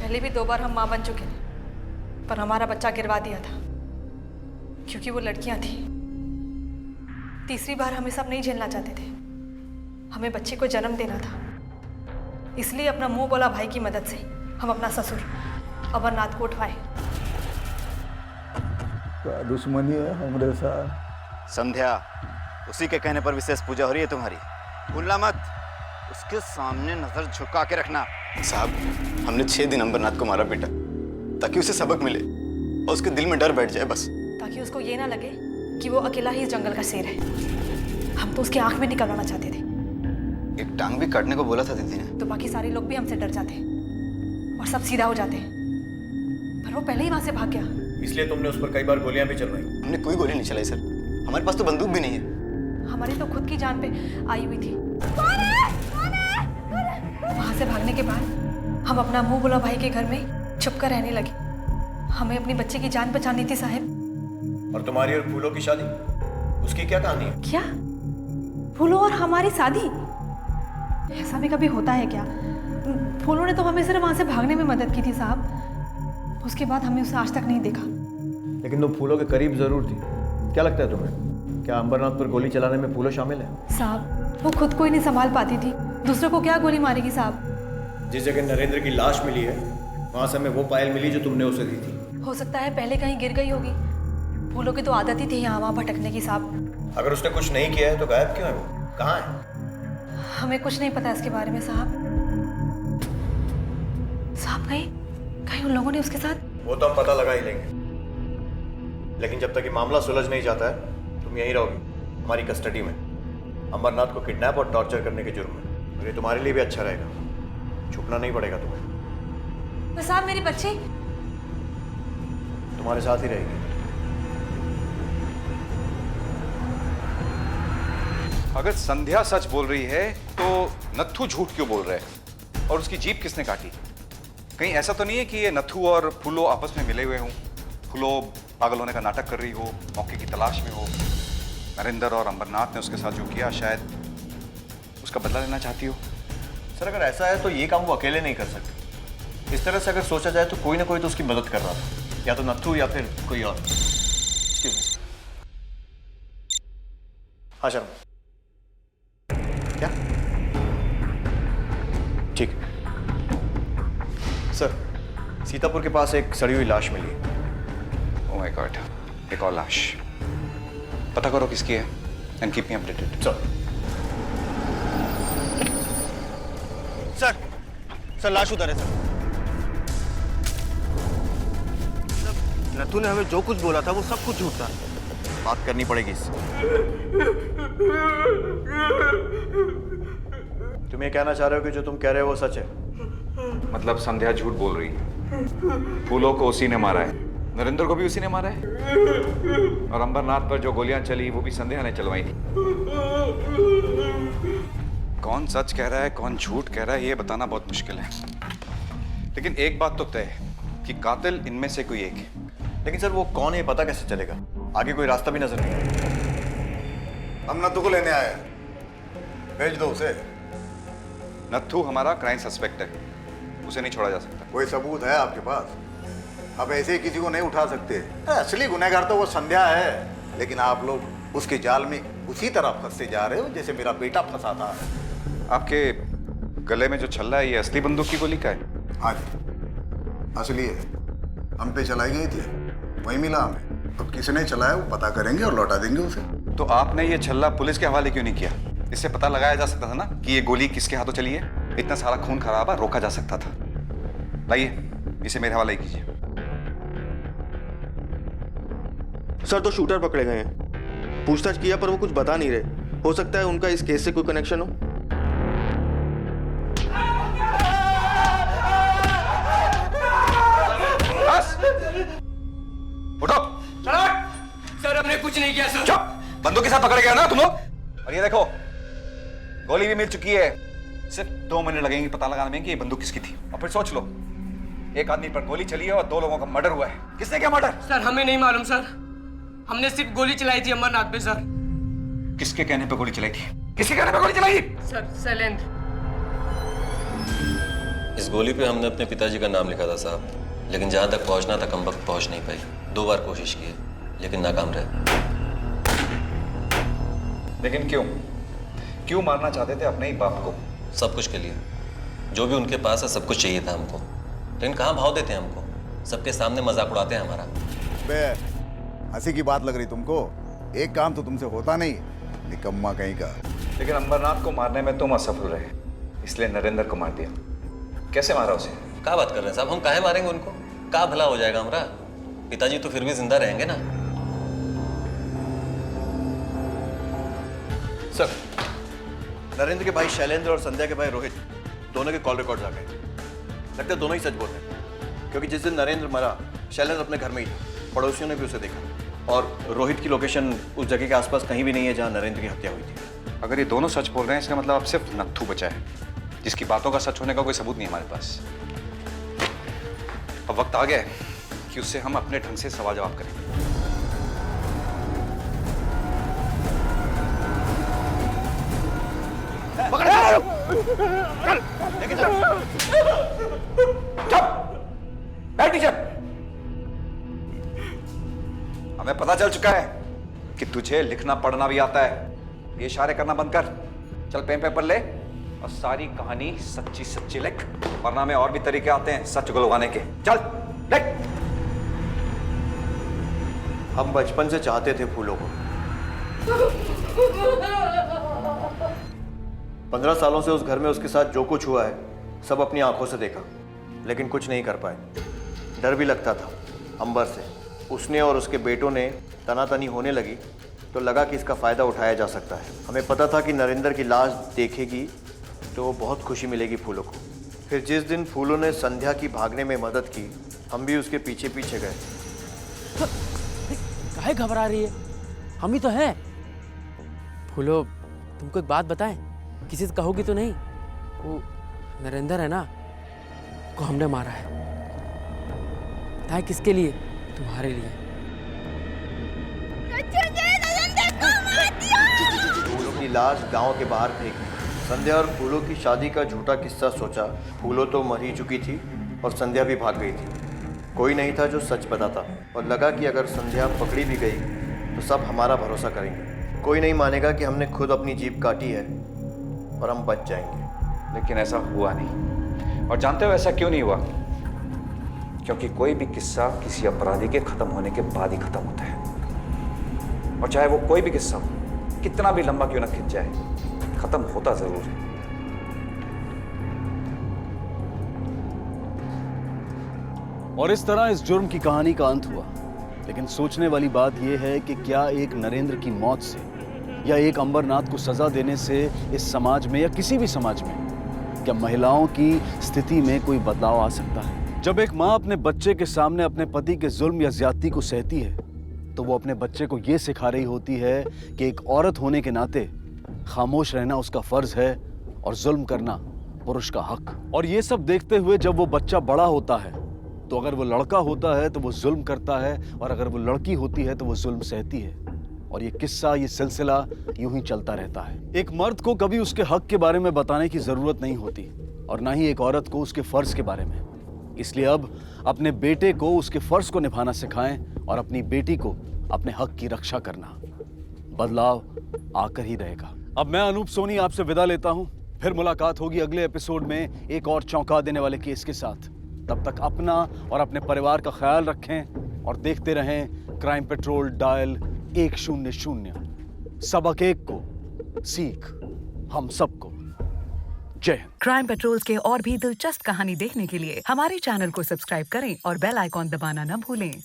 पहले भी 2 बार हम माँ बन चुके थे, पर हमारा बच्चा गिरवा दिया था क्योंकि वो लड़कियां थी। तीसरी बार हम ये सब नहीं झेलना चाहते थे, हमें बच्चे को जन्म देना था। इसलिए अपना मुंह बोला भाई की मदद से हम अपना ससुर अमरनाथ को उठवाए। क्या दुश्मनी है हमारे साथ? संध्या, उसी के कहने पर विशेष पूजा हो रही है तुम्हारी। भूलना मत, उसके सामने नजर झुका के रखना। साहब, हमने 6 दिन अंबरनाथ को मारा पीटा ताकि उसे सबक मिले और उसके दिल में डर बैठ जाए बस। ताकि उसको ये ना लगे कि वो अकेला ही इस जंगल का शेर है। हम तो उसकी आंख में निकलवाना चाहते थे। एक टांग भी काटने को बोला था दीदी ने। तो बाकी सारे लोग भी हमसे डर जाते और सब सीधा हो जाते, पर वो पहले ही वहां से भाग गया। इसलिए तुमने उस पर कई बार गोलियां भी चलवाई। हमने कोई गोली नहीं चलाई सर, हमारे पास तो बंदूक भी नहीं है। हमारी तो खुद की जान पे आई हुई थी। वहां से भागने के बाद हम अपना मुंह बुला भाई के घर में छुप कर रहने लगे। हमें अपनी बच्चे की जान बचानी थी साहब। और तुम्हारी और फूलों की शादी, उसकी क्या कहानी है? क्या फूलों और हमारी शादी? ऐसा भी कभी होता है क्या? फूलों ने तो हमें सिर्फ वहां से भागने में मदद की थी साहब, उसके बाद हमने उसे आज तक नहीं देखा। लेकिन तुम फूलों के करीब जरूर थी। क्या लगता है तुम्हें, क्या अंबरनाथ पर गोली चलाने में फूलों शामिल है? साहब, वो खुद को ही नहीं संभाल पाती थी, दूसरों को क्या गोली मारेगी साहब? जिस जगह नरेंद्र की लाश मिली है वहां से हमें वो पायल मिली जो तुमने उसे दी थी। हो सकता है पहले कहीं गिर गई होगी। फूलों की तो आदत ही थी यहाँ वहाँ भटकने की साहब। अगर उसने कुछ नहीं किया है तो गायब क्यों है वो? कहाँ है? हमें कुछ नहीं पता इसके बारे में साहब। साहब, कहीं कहीं उन लोगों ने उसके साथ। वो तो हम पता लगा ही लेंगे, लेकिन जब तक ये मामला सुलझ नहीं जाता है तुम यहीं रहोगी हमारी कस्टडी में, अंबरनाथ को किडनैप और टॉर्चर करने के जुर्म में। और ये तुम्हारे लिए भी अच्छा रहेगा, छुपना नहीं पड़ेगा तुम्हें। तो साहब, मेरी बच्ची तुम्हारे साथ ही रहेगी। अगर संध्या सच बोल रही है तो नत्थू झूठ क्यों बोल रहे हैं? और उसकी जीप किसने काटी? कहीं ऐसा तो नहीं है कि ये नत्थू और फूलो आपस में मिले हुए हों? फूलो पागल होने का नाटक कर रही हो, मौके की तलाश में हो। नरेंद्र और अंबरनाथ ने उसके साथ जो किया शायद उसका बदला लेना चाहती हो। सर, अगर ऐसा है तो ये काम वो अकेले नहीं कर सकते। इस तरह से अगर सोचा जाए तो कोई ना कोई तो उसकी मदद कर रहा था, या तो नत्थू या फिर कोई और। हाँ शर्मा, क्या? ठीक। सर, सीतापुर के पास एक सड़ी हुई लाश मिली है। ओह माय गॉड, एक और लाश। पता करो किसकी है and keep me updated. Sir लाश उधर है सर। नथु ने हमें जो कुछ बोला था वो सब कुछ झूठ था। बात करनी पड़ेगी इससे। तुम ये कहना चाह रहे हो कि जो तुम कह रहे हो वो सच है? मतलब संध्या झूठ बोल रही है। फूलों को उसी ने मारा है, नरेंद्र को भी उसी ने मारा है, और अंबरनाथ पर जो गोलियां चली वो भी संध्या ने चलवाई थी। कौन सच कह रहा है कौन झूठ कह रहा है ये बताना बहुत मुश्किल है, लेकिन एक बात तो तय है कि कातिल इनमें से कोई एक है। लेकिन सर, वो कौन है पता कैसे चलेगा? आगे कोई रास्ता भी नजर नहीं आ रहा। हम नत्थू को लेने आए, भेज दो उसे। नत्थू हमारा क्राइम सस्पेक्ट है, उसे नहीं छोड़ा जा सकता। कोई सबूत है आपके पास? आप ऐसे ही किसी को नहीं उठा सकते। असली गुनहगार तो वो संध्या है, लेकिन आप लोग उसके जाल में उसी तरह फंसते जा रहे हो जैसे मेरा बेटा फंसा था। आपके गले में जो छल्ला है ये असली बंदूक की गोली का है? हाँ जी, असली है। हम पे चलाई गई थी, वही मिला हमें। अब किसने चलाया वो पता करेंगे और लौटा देंगे उसे। तो आपने ये छल्ला पुलिस के हवाले क्यों नहीं किया? इससे पता लगाया जा सकता था ना कि ये गोली किसके हाथों चली है। इतना सारा खून खराबा रोका जा सकता था। लाइए इसे मेरे हवाले कीजिए। सर तो शूटर पकड़े गए हैं। पूछताछ किया पर वो कुछ बता नहीं रहे। हो सकता है उनका इस केस से कोई कनेक्शन हो। उठो। सर हमने कुछ नहीं किया सर। चुप। बंदूक के साथ पकड़ गया ना तुम लोग। और ये देखो गोली भी मिल चुकी है। सिर्फ 2 मिनट लगेंगे पता लगाने में कि ये बंदूक किसकी थी। और फिर सोच लो, एक आदमी पर गोली चली है और 2 लोगों का मर्डर हुआ है। किसने किया मर्डर? सर हमें नहीं मालूम सर, हमने सिर्फ गोली चलाई थी अमरनाथ पे सर। किसके कहने पे गोली चलाई थी? किसके कहने पे गोली चलाई? सर शैलेंद्र। इस गोली पे हमने अपने पिताजी का नाम लिखा था साहब, लेकिन जहां तक पहुंचना था कम वक्त पहुंच नहीं पाई। 2 बार कोशिश की लेकिन नाकाम रहे। लेकिन क्यों? क्यों मारना चाहते थे अपने ही बाप को? सब कुछ के लिए, जो भी उनके पास है सब कुछ चाहिए था हमको, लेकिन कहाँ भाव देते हैं हमको। सबके सामने मजाक उड़ाते हैं हमारा। बे हंसी की बात लग रही तुमको? एक काम तो तुमसे होता नहीं, निकम्मा कहीं का। लेकिन अंबरनाथ को मारने में तुम असफल रहे, इसलिए नरेंद्र को मार दिया। कैसे मारा उसे? क्या बात कर रहे हैं साहब, हम काहे मारेंगे उनको? क्या भला हो जाएगा हमारा? पिताजी तो फिर भी जिंदा रहेंगे ना। सर नरेंद्र के भाई शैलेंद्र और संध्या के भाई रोहित दोनों के कॉल रिकॉर्ड्स आ गए। लगता है दोनों ही सच बोल रहे हैं, क्योंकि जिस दिन नरेंद्र मरा शैलेंद्र अपने घर में ही था। पड़ोसियों ने भी उसे देखा और रोहित की लोकेशन उस जगह के आसपास कहीं भी नहीं है जहां नरेंद्र की हत्या हुई थी। अगर ये दोनों सच बोल रहे हैं इसका मतलब अब सिर्फ नत्थू बचा है, जिसकी बातों का सच होने का कोई सबूत नहीं हमारे पास। अब वक्त आ गया है कि उससे हम अपने ढंग से सवाल जवाब करें। हमें पता चल चुका है कि तुझे लिखना पढ़ना भी आता है। ये इशारे करना बंद कर। चल पेन पेपर ले और सारी कहानी सच्ची सच्ची लिख, वरना में और भी तरीके आते हैं सच गुलवाने के। चल लिख। हम बचपन से चाहते थे फूलों को। 15 सालों से उस घर में उसके साथ जो कुछ हुआ है सब अपनी आंखों से देखा, लेकिन कुछ नहीं कर पाए। डर भी लगता था अंबर से। उसने और उसके बेटों ने तनातनी होने लगी तो लगा कि इसका फ़ायदा उठाया जा सकता है। हमें पता था कि नरेंद्र की लाश देखेगी तो बहुत खुशी मिलेगी फूलों को। फिर जिस दिन फूलों ने संध्या की भागने में मदद की, हम भी उसके पीछे पीछे गए। काहे घबरा रही है? हम ही तो हैं। फूलो तुमको एक बात बताएं, किसी से कहोगी तो नहीं? वो नरेंद्र है ना, को हमने मारा है। बताए किसके लिए? तुम्हारे लिए। फूलों की लाश गांव के बाहर फेंकी। संध्या और फूलों की शादी का झूठा किस्सा सोचा। फूलों तो मर ही चुकी थी और संध्या भी भाग गई थी। कोई नहीं था जो सच बताता और लगा कि अगर संध्या पकड़ी भी गई तो सब हमारा भरोसा करेंगे। कोई नहीं मानेगा कि हमने खुद अपनी जीभ काटी है और हम बच जाएंगे। लेकिन ऐसा हुआ नहीं। और जानते हो ऐसा क्यों नहीं हुआ? क्योंकि कोई भी किस्सा किसी अपराधी के खत्म होने के बाद ही खत्म होता है। और चाहे वो कोई भी किस्सा हो, कितना भी लंबा क्यों ना खिंच जाए, खत्म होता जरूर है। और इस तरह इस जुर्म की कहानी का अंत हुआ। लेकिन सोचने वाली बात यह है कि क्या एक नरेंद्र की मौत से या एक अंबरनाथ को सजा देने से इस समाज में या किसी भी समाज में क्या महिलाओं की स्थिति में कोई बदलाव आ सकता है? जब एक माँ अपने बच्चे के सामने अपने पति के जुल्म या ज्यादती को सहती है तो वो अपने बच्चे को ये सिखा रही होती है कि एक औरत होने के नाते खामोश रहना उसका फर्ज है और जुल्म करना पुरुष का हक। और ये सब देखते हुए जब वो बच्चा बड़ा होता है तो अगर वो लड़का होता है तो वो जुल्म करता है और अगर वो लड़की होती है तो वो जुल्म सहती है। और ये किस्सा, ये सिलसिला यूं ही चलता रहता है। एक मर्द को कभी उसके हक के बारे में बताने की जरूरत नहीं होती और ना ही एक औरत को उसके फर्ज के बारे में। इसलिए अब अपने बेटे को उसके फर्ज को निभाना सिखाएं और अपनी बेटी को अपने हक की रक्षा करना। बदलाव आकर ही रहेगा। अब मैं अनूप सोनी आपसे विदा लेता हूं। फिर मुलाकात होगी अगले एपिसोड में एक और चौंका देने वाले केस के साथ। तब तक अपना और अपने परिवार का ख्याल रखें और देखते रहें क्राइम पेट्रोल डायल 100। सबक एक को सीख हम सबको। जय हिंद। क्राइम पेट्रोल्स के और भी दिलचस्प कहानी देखने के लिए हमारे चैनल को सब्सक्राइब करें और बेल आइकॉन दबाना न भूलें।